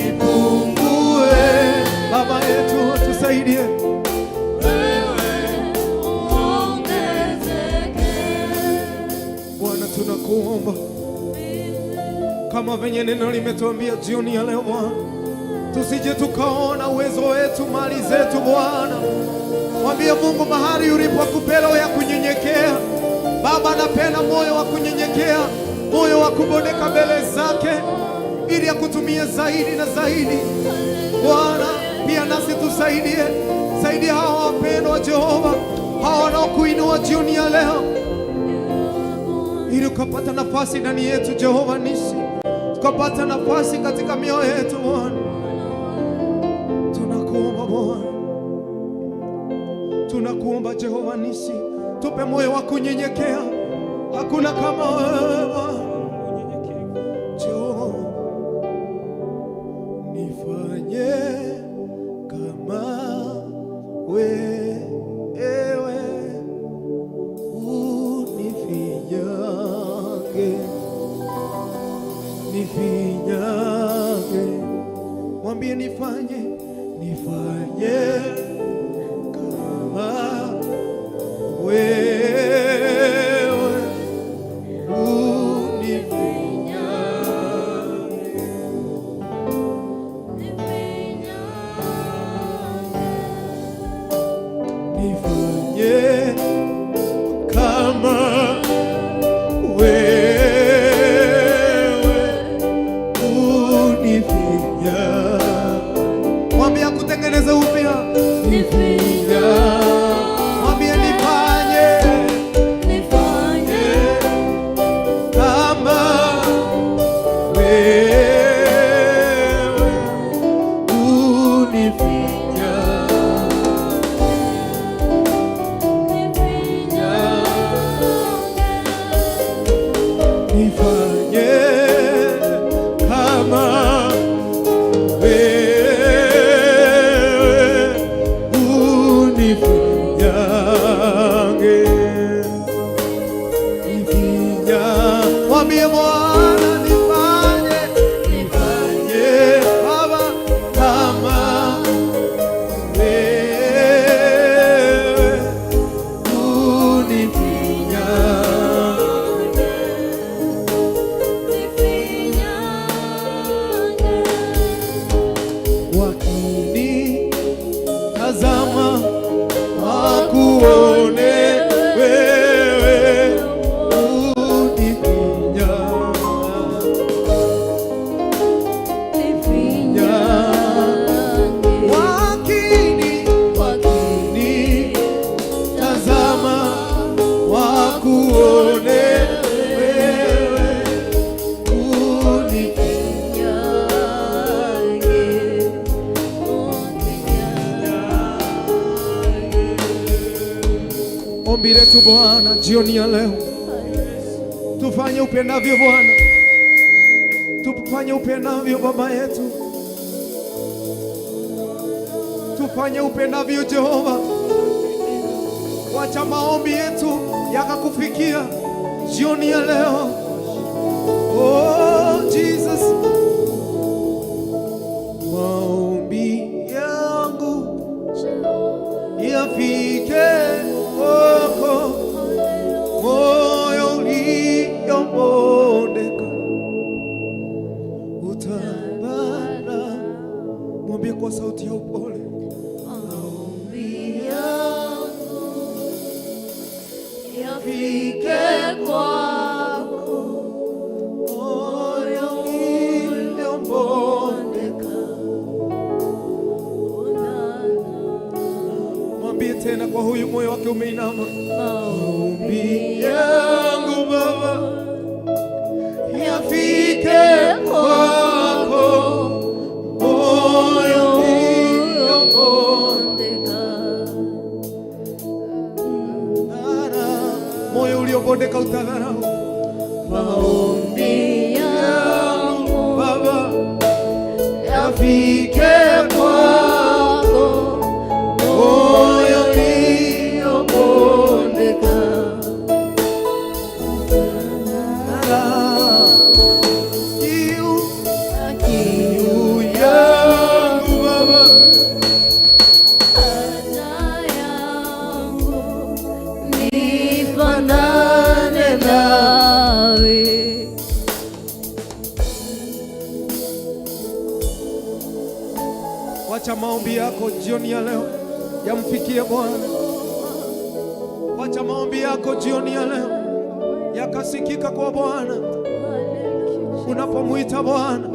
nipungue. Baba yetu tusaidie, Bwana tunakuomba kama venye neno limetuambia jioni ya leo Bwana, tusije tukaona uwezo wetu, mali zetu Bwana. Mwambie Mungu mahali ulipo akupe roho ya kunyenyekea. Baba anapenda moyo wa kunyenyekea, moyo wa kubondeka mbele zake, ili akutumie zaidi na zaidi. Bwana pia nasi tusaidie, saidia hawa wapendwa Jehova, hawa wanaokuinua jioni ya leo, ili ukapata nafasi ndani yetu Jehova nisi, tukapata nafasi katika mioyo yetu Bwana. Tunakuomba Bwana, tunakuomba Jehova nisi, tupe moyo wa kunyenyekea. Hakuna kama wewe Bwana. Jehova, nifanye kama wewe, unifinyange, nifinyange. Mwambie nifanye kama wewe, unifinyange, nifanye kama wewe, unifinyange. Mwambie akutengeneze upya, nifinyange. Mwambie nifanye kama wewe, unifinyange, nifanye kama wewe, unifinyange, nifinyange. Mwambie Bwana nifanye Baba kama wewe, unifinyange, wakinitazama wakuone wewe, unifinyange, wakinitazama wakuone wewe, ombi letu Bwana jioni ya leo, tufanye upendavyo Bwana, tufanye upendavyo Baba yetu, tufanye upendavyo Jehova. Wacha maombi yetu yakakufikia jioni ya leo. Oh Jesus, maombi yangu yafike kwako, moyo uliobondeka utabara. Mwambie kwa sauti ya upole, maombi yangu yafike kwako, moyo uliobondeka. Mwambie tena kwa huyu moyo wake umeinama, maombi yangu Baba yafike kwako, yafike kwako, moyo uliobondeka. Kiu yangu Baba, haja yangu nifanane nawe. wacha maombi yako jioni ya leo yamfikie Bwana. Wacha maombi yako jioni ya leo yakasikika kwa Bwana unapomwita Bwana.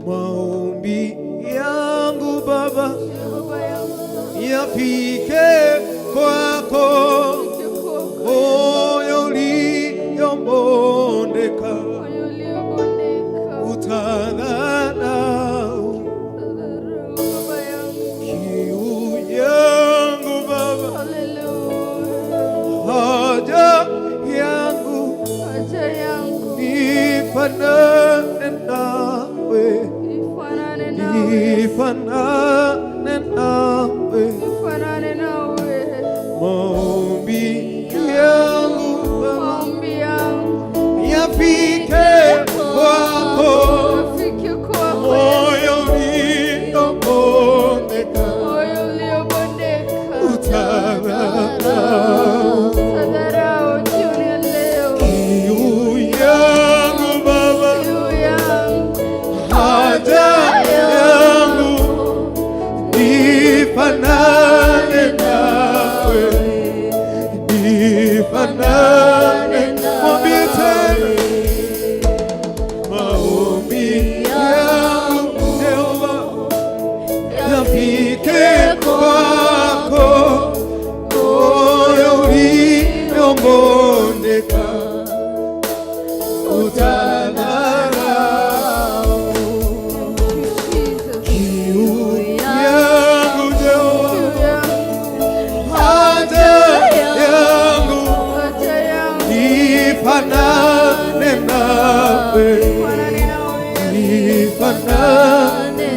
Maombi yangu Baba yafike kwako, moyo uliobondeka utadharau. Kiu yangu Baba, haja yangu nifanane nawe, nifanane nawe. Maombi yangu Baba yafike kwako, moyo uliobondeka utadharau. Kiu yangu Baba, haja yangu nifanane nawe, nifanane. Mwambie tena, maombi yangu Yehova yafike kwako, moyo uliobondeka utadharau. Kiu yangu Yehova, haja yangu nifanane nawe, nifanane.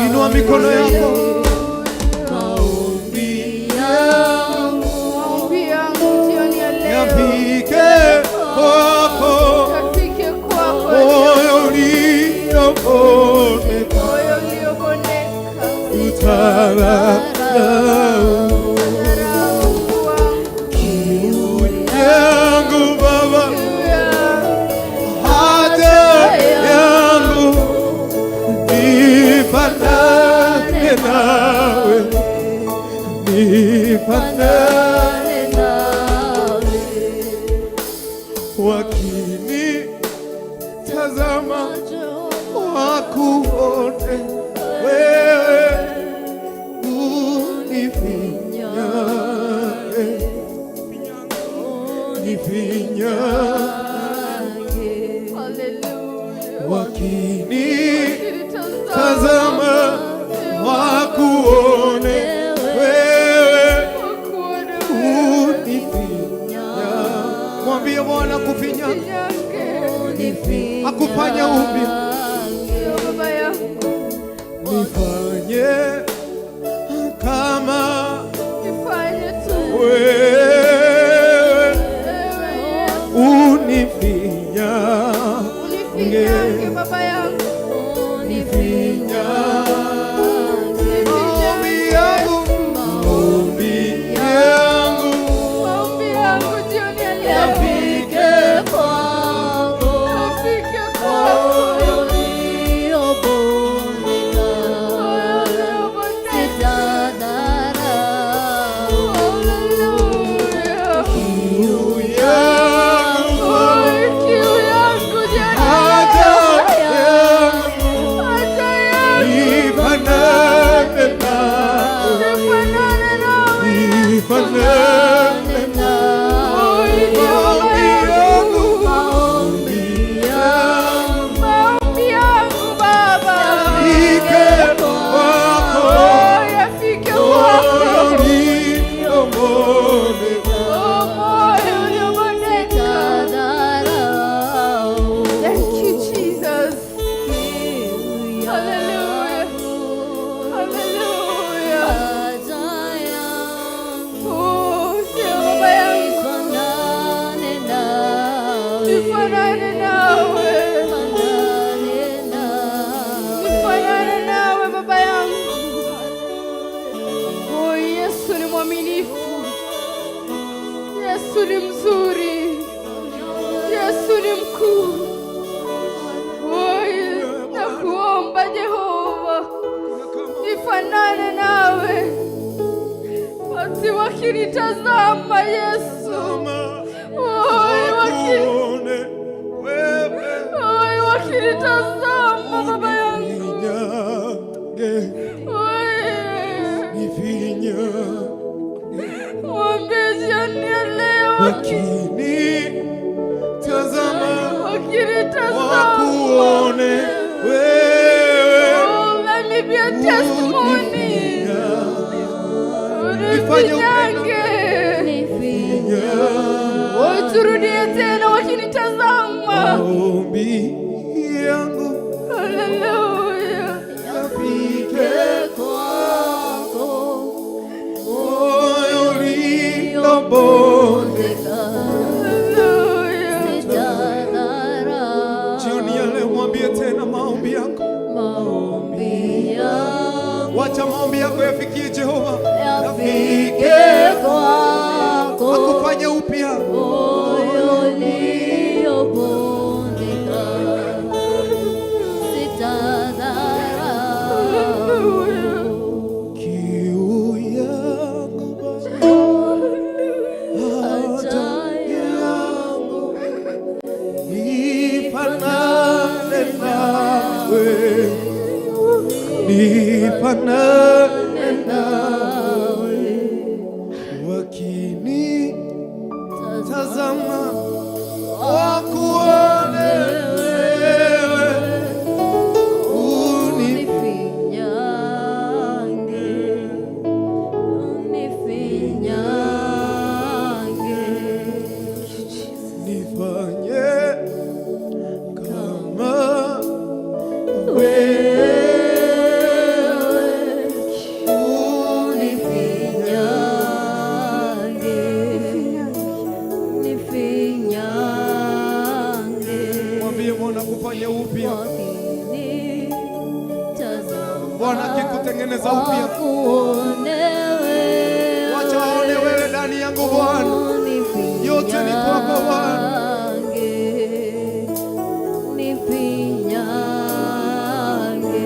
Inua mikono yako. Maombi yangu yafike kwako, moyo uliobondeka utadharau. Kiu yangu Baba, haja yangu nifanane nawe, nifanane. Wakinitazama wakuone wewe, unifinyange, nifinyange. Wakinitazama wakuone wewe, unifinyange. Mwambie Bwana kufinyange, akufanya upya. Nifanye kama wewe, unifinyange, unifinyange. Maombi yangu yafike kwako, moyo uliobondeka sitadharau. Kiu yangu, haja yangu nifanane nawe, nifanane nawe. Maombi Yesu ni mzuri, Yesu ni mkuu. Nakuomba Jehova, nifanane nawe. Watu wakinitazama Yesu, wakinitazama Baba yangu, mwambie jioni ya leo, wakinitazama wakuone wewe. Oh, let me be a testimony. Turudie tena wakinitazama. Maombi yangu, haleluya, yafike kwako, moyo uliobondeka. Haleluya, sitadharau. Jioni ya leo mwambie tena maombi yako. Maombi yangu, wacha maombi yako yafikie Jehova, yafike kwako, akufanye upya. moyo uliobondeka, sitadharau. Kiu yangu haja yangu nifanane nawe, nifanane nawe. Wakinitazama wakuone wewe, Unifinyange, unifinyange, nifanye kama wewe. Mwambie Bwana kufanya upya. Bwana akikutengeneza upya, wacha waone wewe ndani yangu Bwana. Yote ni kwako Bwana.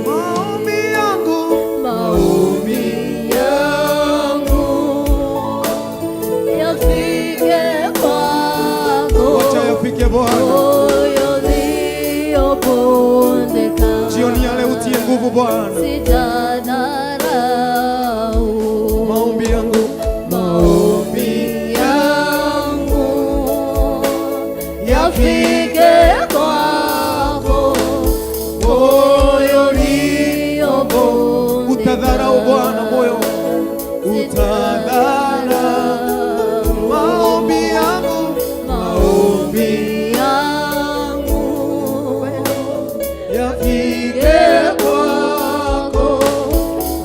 Maombi yangu, Maombi yangu yafike kwako, wacha yafike Bwana. moyo uliobondeka, Jioni ya leo utie nguvu Bwana. sitadharau. Maombi yangu, Maombi yangu yafike kwako, moyo uliobondeka, utadharau Bwana, moyo utadharau. Maombi yangu, maombi yangu yafike kwako,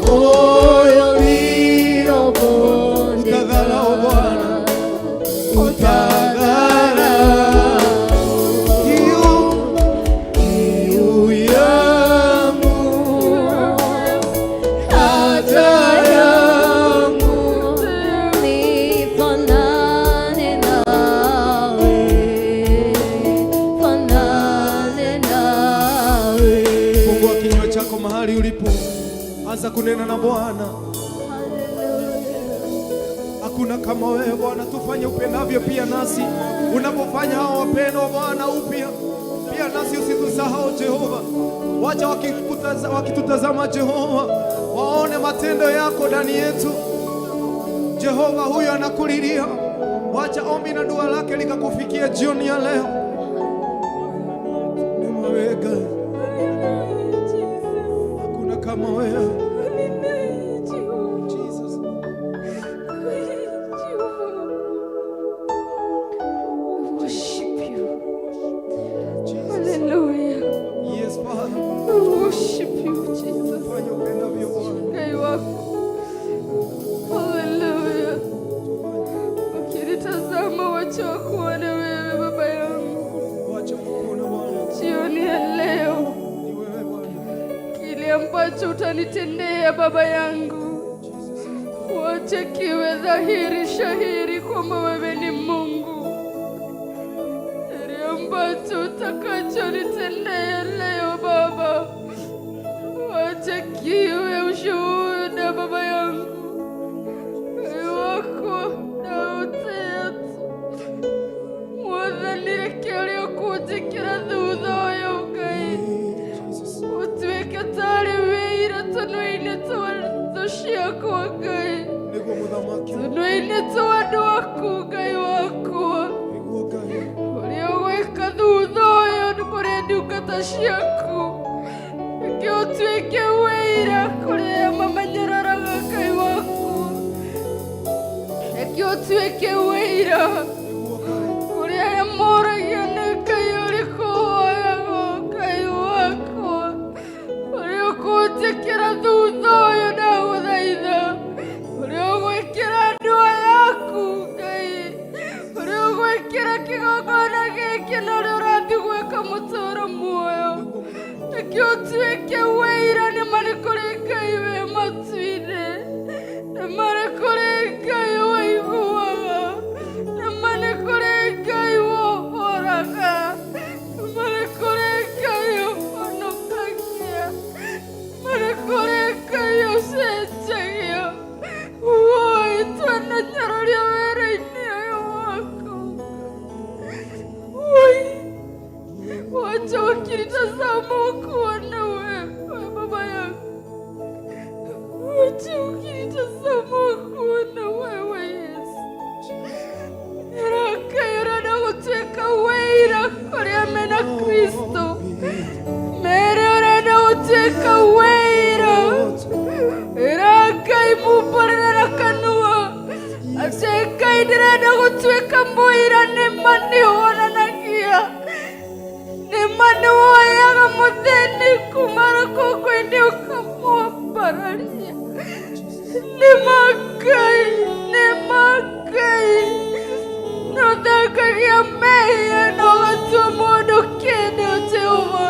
moyo uliobondeka, utadharau Bwana, utadharau. Kiu yangu, haja yangu, nifanane nawe, fanane nawe. fungua kinywa chako mahali ulipo, anza kunena na Bwana. Hakuna kama wewe Bwana, tufanye upendavyo pia nasi. Unapofanya hao wapendwa Bwana upya, pia nasi usitusahau Jehova. Wacha wakitutazama Jehova, waone matendo yako ndani yetu. Jehova huyu anakulilia, wacha ombi na dua lake likakufikia jioni ya leo. Nimeweka, hakuna kama wewe. Jesus. worship you. Jesus. Hallelujah. Yes, Father. Worship you, Jesus. Fanya upendavyo Bwana. Ngai wako. Hallelujah. Ukinitazama wacha wakuone wewe Baba yangu. Wacha kukuona Bwana. Jioni ya leo, Ni wewe Bwana. kile ambacho utanitendea Baba yangu, wacha kiwe dhahiri shahiri kwamba wewe ni Mungu. gutikira thutha uyu Ngai utuike tari wira tunui-ini twa ciakwa Ngai tunui-ini twa andu aku Ngai wakwa uria ugwika thutha uyu ni kuri ndungata ciaku reke utuike wira kuri aria mamanyararaga Ngai wakwa reke utuike wira kuri aria moragia ni Ngai uriku woyaga Ngai wakwa uria ukunjikira thutha uyu ndaguthaitha uria ugwikira andu aya aku Ngai uria ugwikira kigongona giki na uria urathi gwika muturo muoyo reke utuike wira ni mari kuri Ngai wi matu-ini ni mari kuri Ngai waiguaga ni mari kuri Ngai wohoraga ni mari kuri Ngai uhonokagia mari kuri Ngai ucenjagia woi twananyaroria wĩra-inĩ ũyũ waku woi wacha ukinitazama ukuona wewe baba yangu wacha ukinitazama ukuona wewe Yesu raka yorana gũtuĩka wĩra kũrĩ amena Kristo mere orana gũtuĩka wĩra raka imumborera na kanua ate Ngai ndĩrenda gũtuĩka mũira nĩma nĩwonanagia nĩma nĩwoyaga mũthĩni kuma rũkũngũ-inĩ ũkamwambararia nĩma Ngai nũthengagia mehia na ũgatua mũndũ kĩndũ Jehova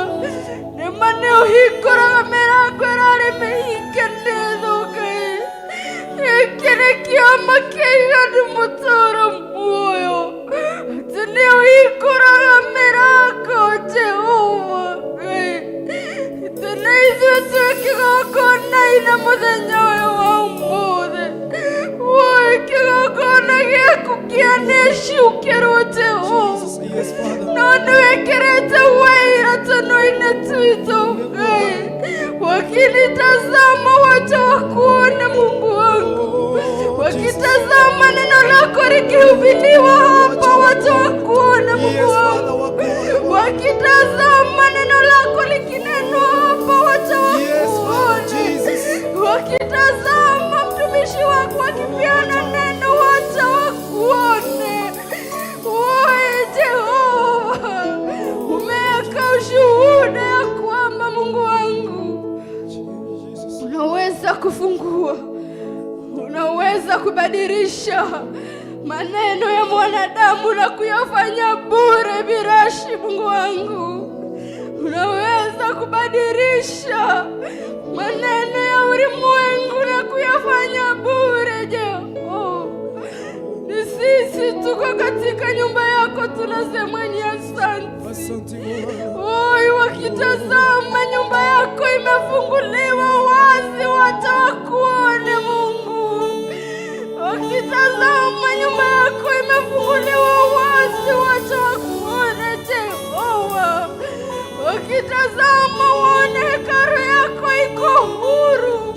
nĩma nĩũhingũraga mĩrango ĩrarĩ mĩhinge nĩ thũ Ngai gĩkĩ nĩ kĩama kĩa iganu mũtũũro muoyo atĩ nĩũhingũraga mĩrango Jehova Ngai atĩ nĩ ithuĩ twĩ kĩgongona-inĩ mũthenya ũyũ wa ũmũthĩ woi kĩgongona gĩaku kĩanĩcukĩrwo Jehova no nĩwĩkĩrĩte wĩira tũnua-inĩ twitũ Ngai wakinitazama wacha wakuone Mungu wangu wakitazama neno lako likihubiriwa hapa wacha wakuone Mungu wangu wakitazama neno lako likinenwa hapa wacha wakuone wakitazama mtumishi wako akipeana neno wacha wakuone woi Jehova umeweka ushuhuda ya kwamba Mungu wangu unaweza kufungua unaweza kubadilisha maneno ya mwanadamu na kuyafanya bure birashi Mungu wangu unaweza kubadilisha maneno ya ulimwengu na kuyafanya bure Jehova ni sisi tuko katika nyumba yako tunasema ni asante oi wakitazama nyumba yako imefunguliwa wazi wacha wakuone Mungu wakitazama nyumba yako imefunguliwa wazi wacha wakuone Jehova wakitazama waone hekalu yako iko huru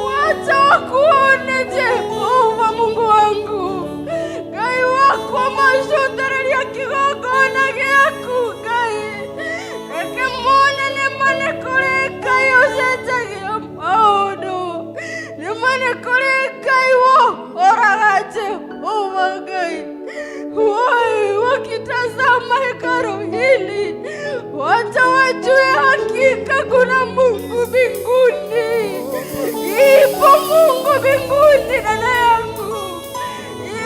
wacha wakuone Jehova Mungu wangu Ngai wako mashotareria kigongona gĩaku Ngai reke mone nĩma nĩ kũrĩ Ngai ũcenjagia maũndũ nĩma nĩ kũrĩ Ngai wohoraga Jehova Ngai woi wakitazama hekalu hili wacha wajue hakika kuna Mungu mbinguni ipo Mungu mbinguni dada yangu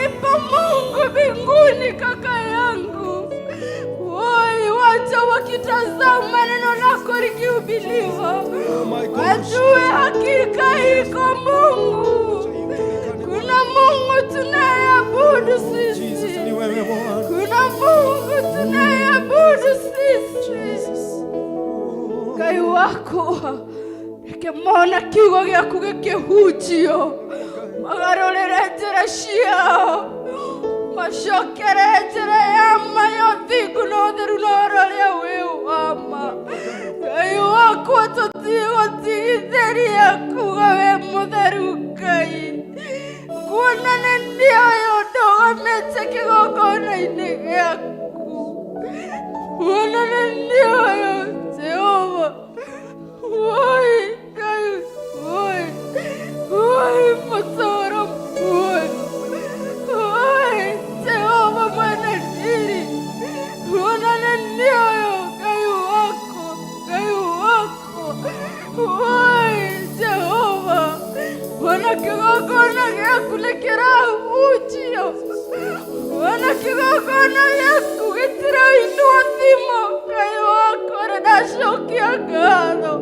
ipo Mungu mbinguni kaka yangu woi wacha wakitazama neno lako likihubiriwa wajue hakika iko Mungu kuna Mungu tunayeabudu sisi kuna Mungu tunayeabudu sisi Ngai wako reke mona kiugo gĩaku gĩkĩhunjio magarũrĩre njĩra ciao macokere njĩra ya mayo thingu na ũtheru na ũrĩa wĩ wama. Ngai wakwa tũtigũtigithĩria kuga wĩ mũtheru Ngai. Kuona nĩ ndĩoĩ ndũgamĩte kĩgongona-inĩ gĩaku. Kuona nĩ ndĩoĩ Jehova. Oi Ngai, oi, oi mũtũũro, oi, oi Jehova mwene ndiri. Kuona nĩ ndĩoĩ Ngai wakwa, Ngai wakwa, oi Jehova. Wana kĩgongona gĩaku nĩ kĩrahunjio. Wana kĩgongona gĩaku gĩtirainwo thimo. Ngai wakwa nĩ ndacokia ngatho.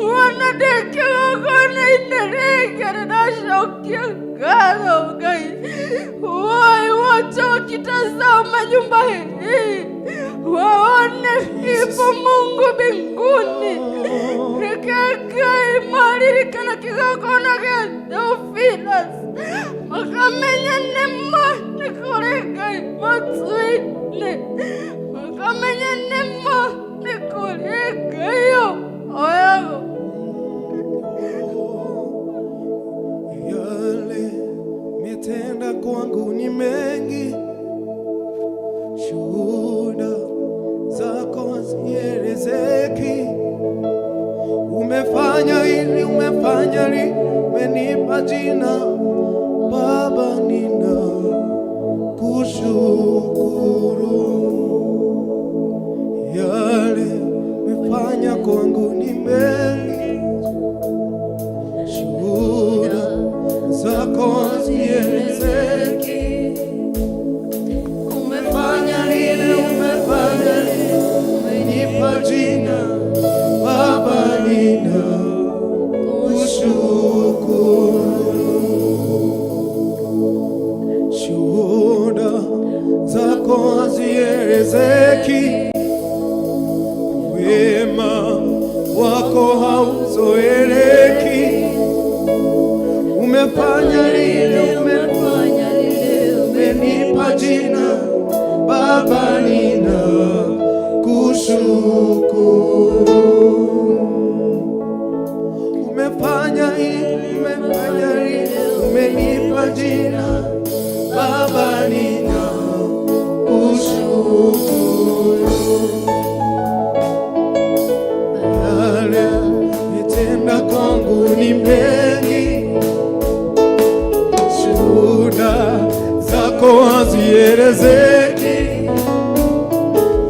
Wana ndĩ kĩgongona-inĩ rĩngĩ nĩ ndacokia ngatho Ngai. Woi, wacha wakitazama nyumba hii waone ipo Mungu mbinguni. Ngai maririkana kĩgongona gĩa Theophilus. Makamenya nĩma nĩ kũrĩ Ngai matu-inĩ. Makamenya nĩma nĩ kũrĩ Ngai oyago. Yale umetenda kwangu ni mengi, shuhuda zako hazielezeki. Umefanya hili, umefanya lile, umenipa jina Baba, nina kushukuru. Yale umefanya kwangu ni mengi, shuhuda zako hazielezeki. Umefanya lile, umefanya lile, umenipa jina Baba, nina kushukuru. Shuhuda zako hazielezeki, wema wako hauzoeleki. Umefanya lile, umefanya lile, umenipa jina Baba, nina kushukuru. Umefanya hili, umefanya lile, umenipa jina Baba, nina kushukuru. Yale umetenda kwangu ni mengi, shuhuda zako hazielezeki.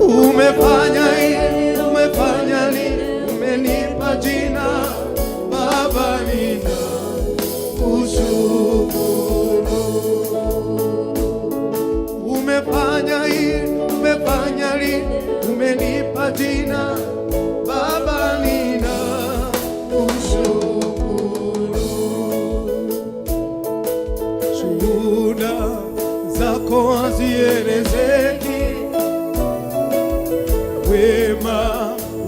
Umefanya hili, umefanya lile, umenipa jina Baba, nina kushukuru. Umefanya hili, umefanya lile, umenipa jina Baba, nina kushukuru. Shuhuda zako hazielezeki, wema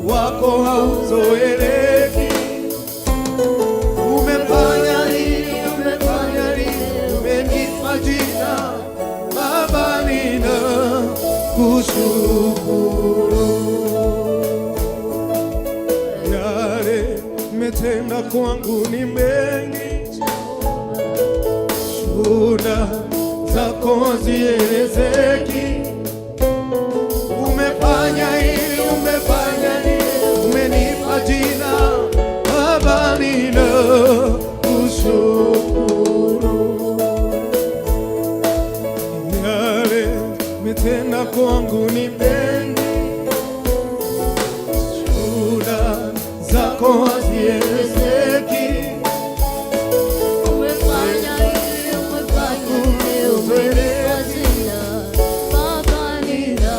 wako hauzoeleki. Umefanya hili, umefanya lile, umenipa jina Baba, nina kushukuru. Yale umetenda kwangu ni mengi, shuhuda zako hazielezeki. Umefanya hili, umefanya lile, umenipa jina Baba, nina kushukuru. Yale umetenda kwangu ni mengi, shuhuda zako hazielezeki. Umefanya hili, umefanya lile, umenipa jina Baba, nina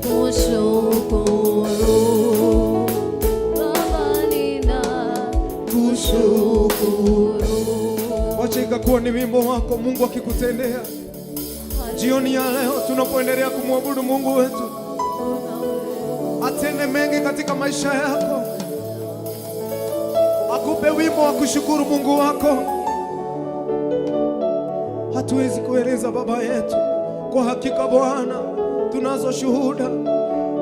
kushukuru. Baba, nina kushukuru. Wacha ikakuwa ni wimbo wako Mungu akikutendea jioni ya leo, tunapoendelea kumwabudu Mungu wetu. Atende mengi katika maisha yako, akupe wimbo wa kushukuru Mungu wako. Hatuwezi kueleza Baba yetu Kwa hakika Bwana, tunazo shuhuda.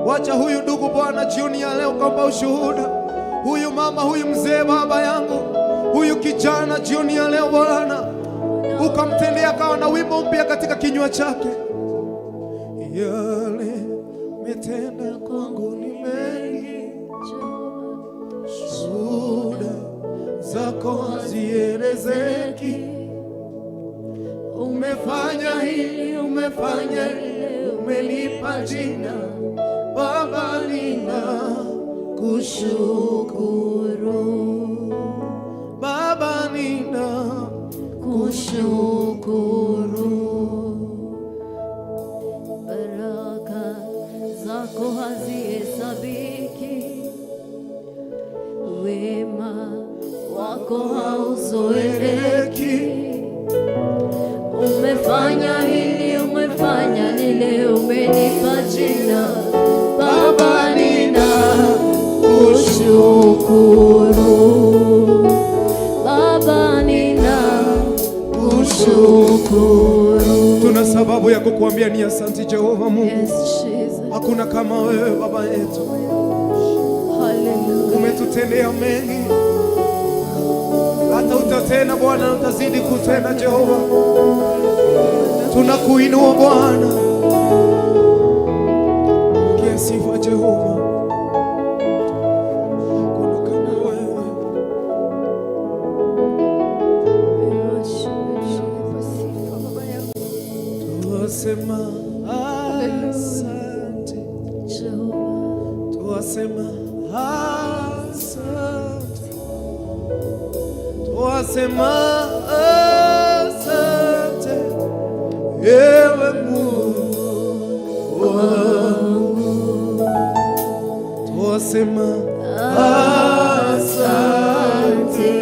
Wacha huyu ndugu Bwana jioni ya leo kwamba ushuhuda, huyu mama, huyu mzee, baba yangu, huyu kijana jioni ya leo Bwana ukamtendea, akawa na wimbo mpya katika kinywa chake. Yale umetenda kwangu ni mengi, shuhuda zako hazielezeki. Umefanya hili, umefanya lile, umenipa jina Baba, ninakushukuru Baba, ninakushukuru. Baraka zako hazihesabiki, wema wako hauzoeleki. Umefanya hili, umefanya lile, umenipa jina Baba, ninakushukuru Baba, ninakushukuru. Tuna sababu ya kukuambia ni asante Jehova Mungu. Yes, Jesus. Hakuna kama wewe Baba yetu. Hallelujah. Umetutendea mengi, hata utatenda Bwana, utazidi kutenda Jehova. Tunakuinua Bwana, pokea sifa Jehova. Hakuna kama wewe. Tuwasema asante Jehovah. tuwasema asante, tuwasema asante, ewe Mungu wangu. Tuwasema asante,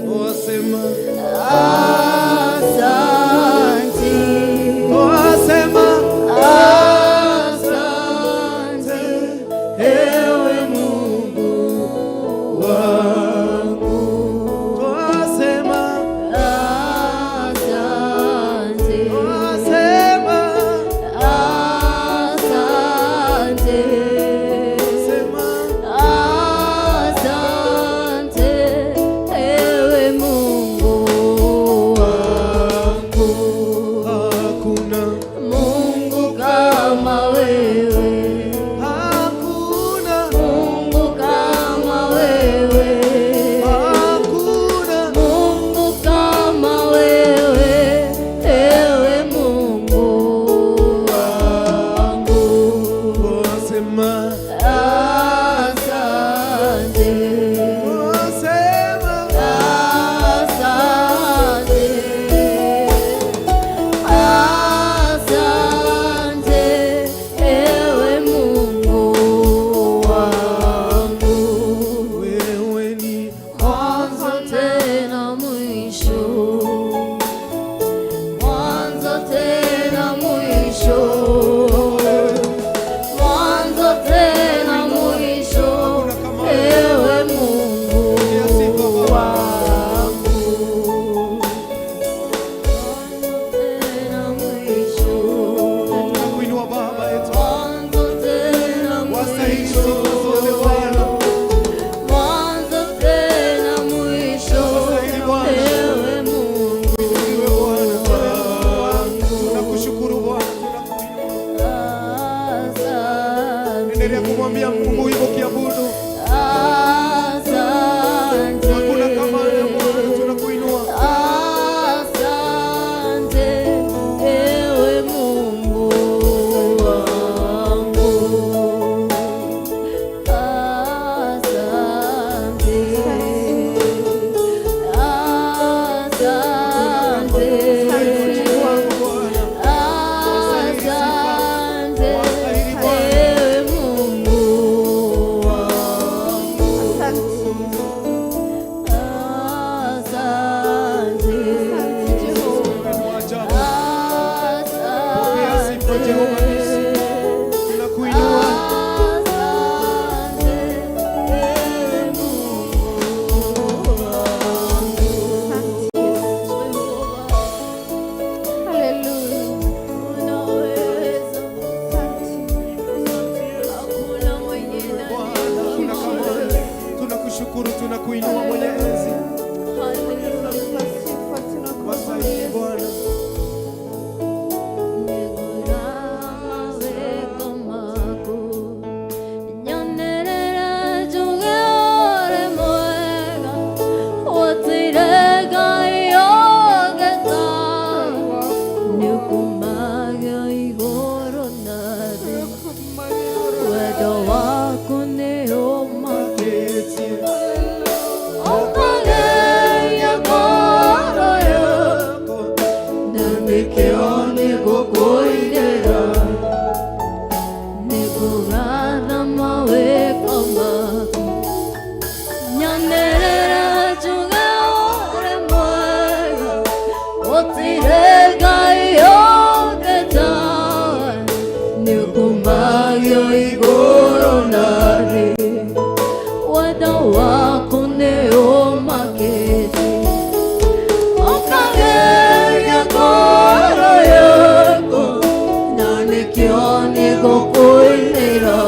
tuwasema Asante, tuwasema asante, ewe Mungu wangu. Tuwasema asante, tuwasema asante, sema asante, ewe Mungu wangu. hakuna, Mungu kama wewe, hakuna, Mungu kama wewe, hakuna, Mungu kama wewe, ewe Mungu wangu. tuwasema Asante, tuwasema asante, asante, ewe Mungu wangu. wewe ni Mwanzo tena mwisho, mwanzo tena mwisho, mwanzo tena mwisho, ewe Mungu wangu. Mwanzo tena mwisho, kuinua Baba yetu, mwanzo tena wastahili sifa mwisho, zote Bwana. mwanzo tena mwisho, ewe Mungu Iwe Bwana, tunakushukuru Bwana, tunakuinua. asante, Endelea kumwambia Mungu hivyo kiabudu. asante, Hakuna kama wewe Bwana, tunakuinua. asante, ewe Mungu wangu. Asante, asante, Wangu Bwana, asante, ewe Mungu wangu. Asante, wa ajabu. Pokea sifa Jehova Nisi. Tunakuinua. asante, ewe Mungu wangu. Hallelujah. magio igoro nari wada wako neo maketi okageria goro yako nani kioni gokoinera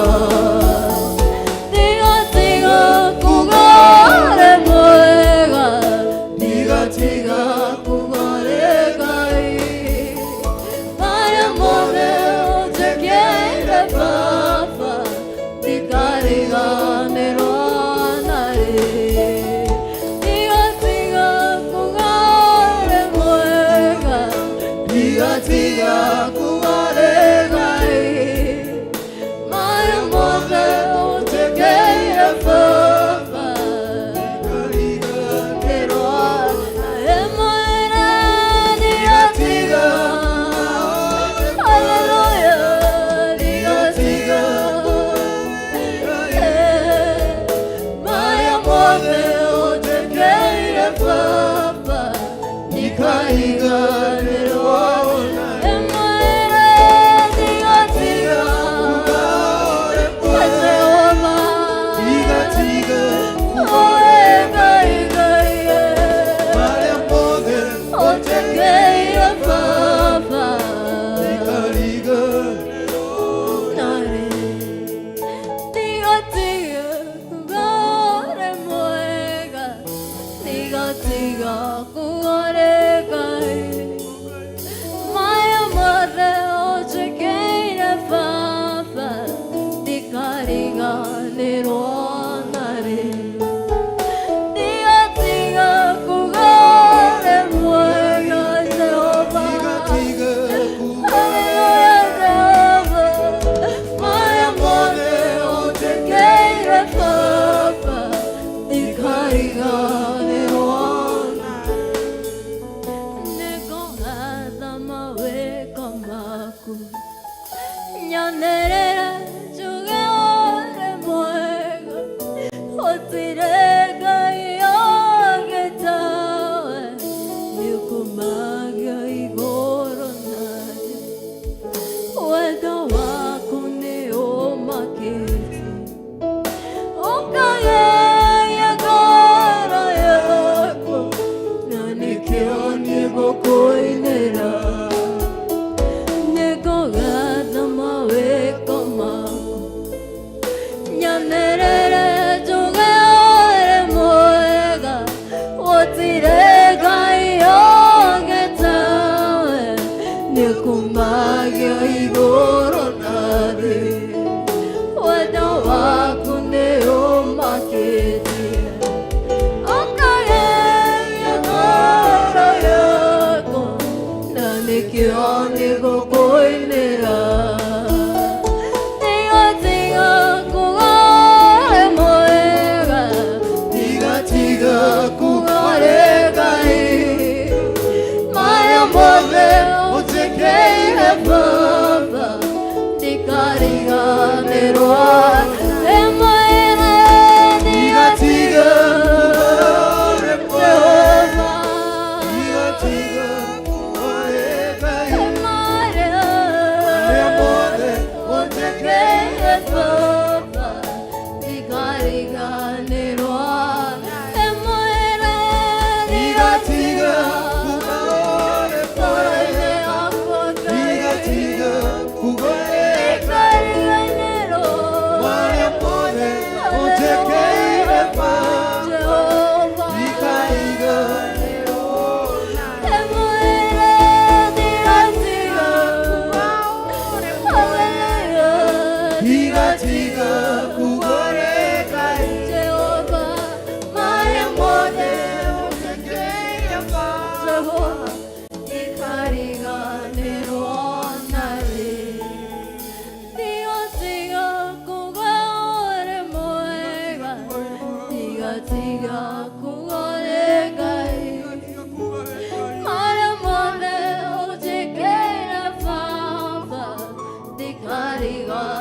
tiga tiga kugare moega tiga tiga kugare gai maya mone oje quiere papa tikariga neronare tiga tiga kugare moega tiga tiga kugare gai maya mone oje quiere papa tikariga neronare moera tiga tiga hallelujah tiga tiga maya mone oje quiere papa tikariga neronare moera tiga tiga Tiga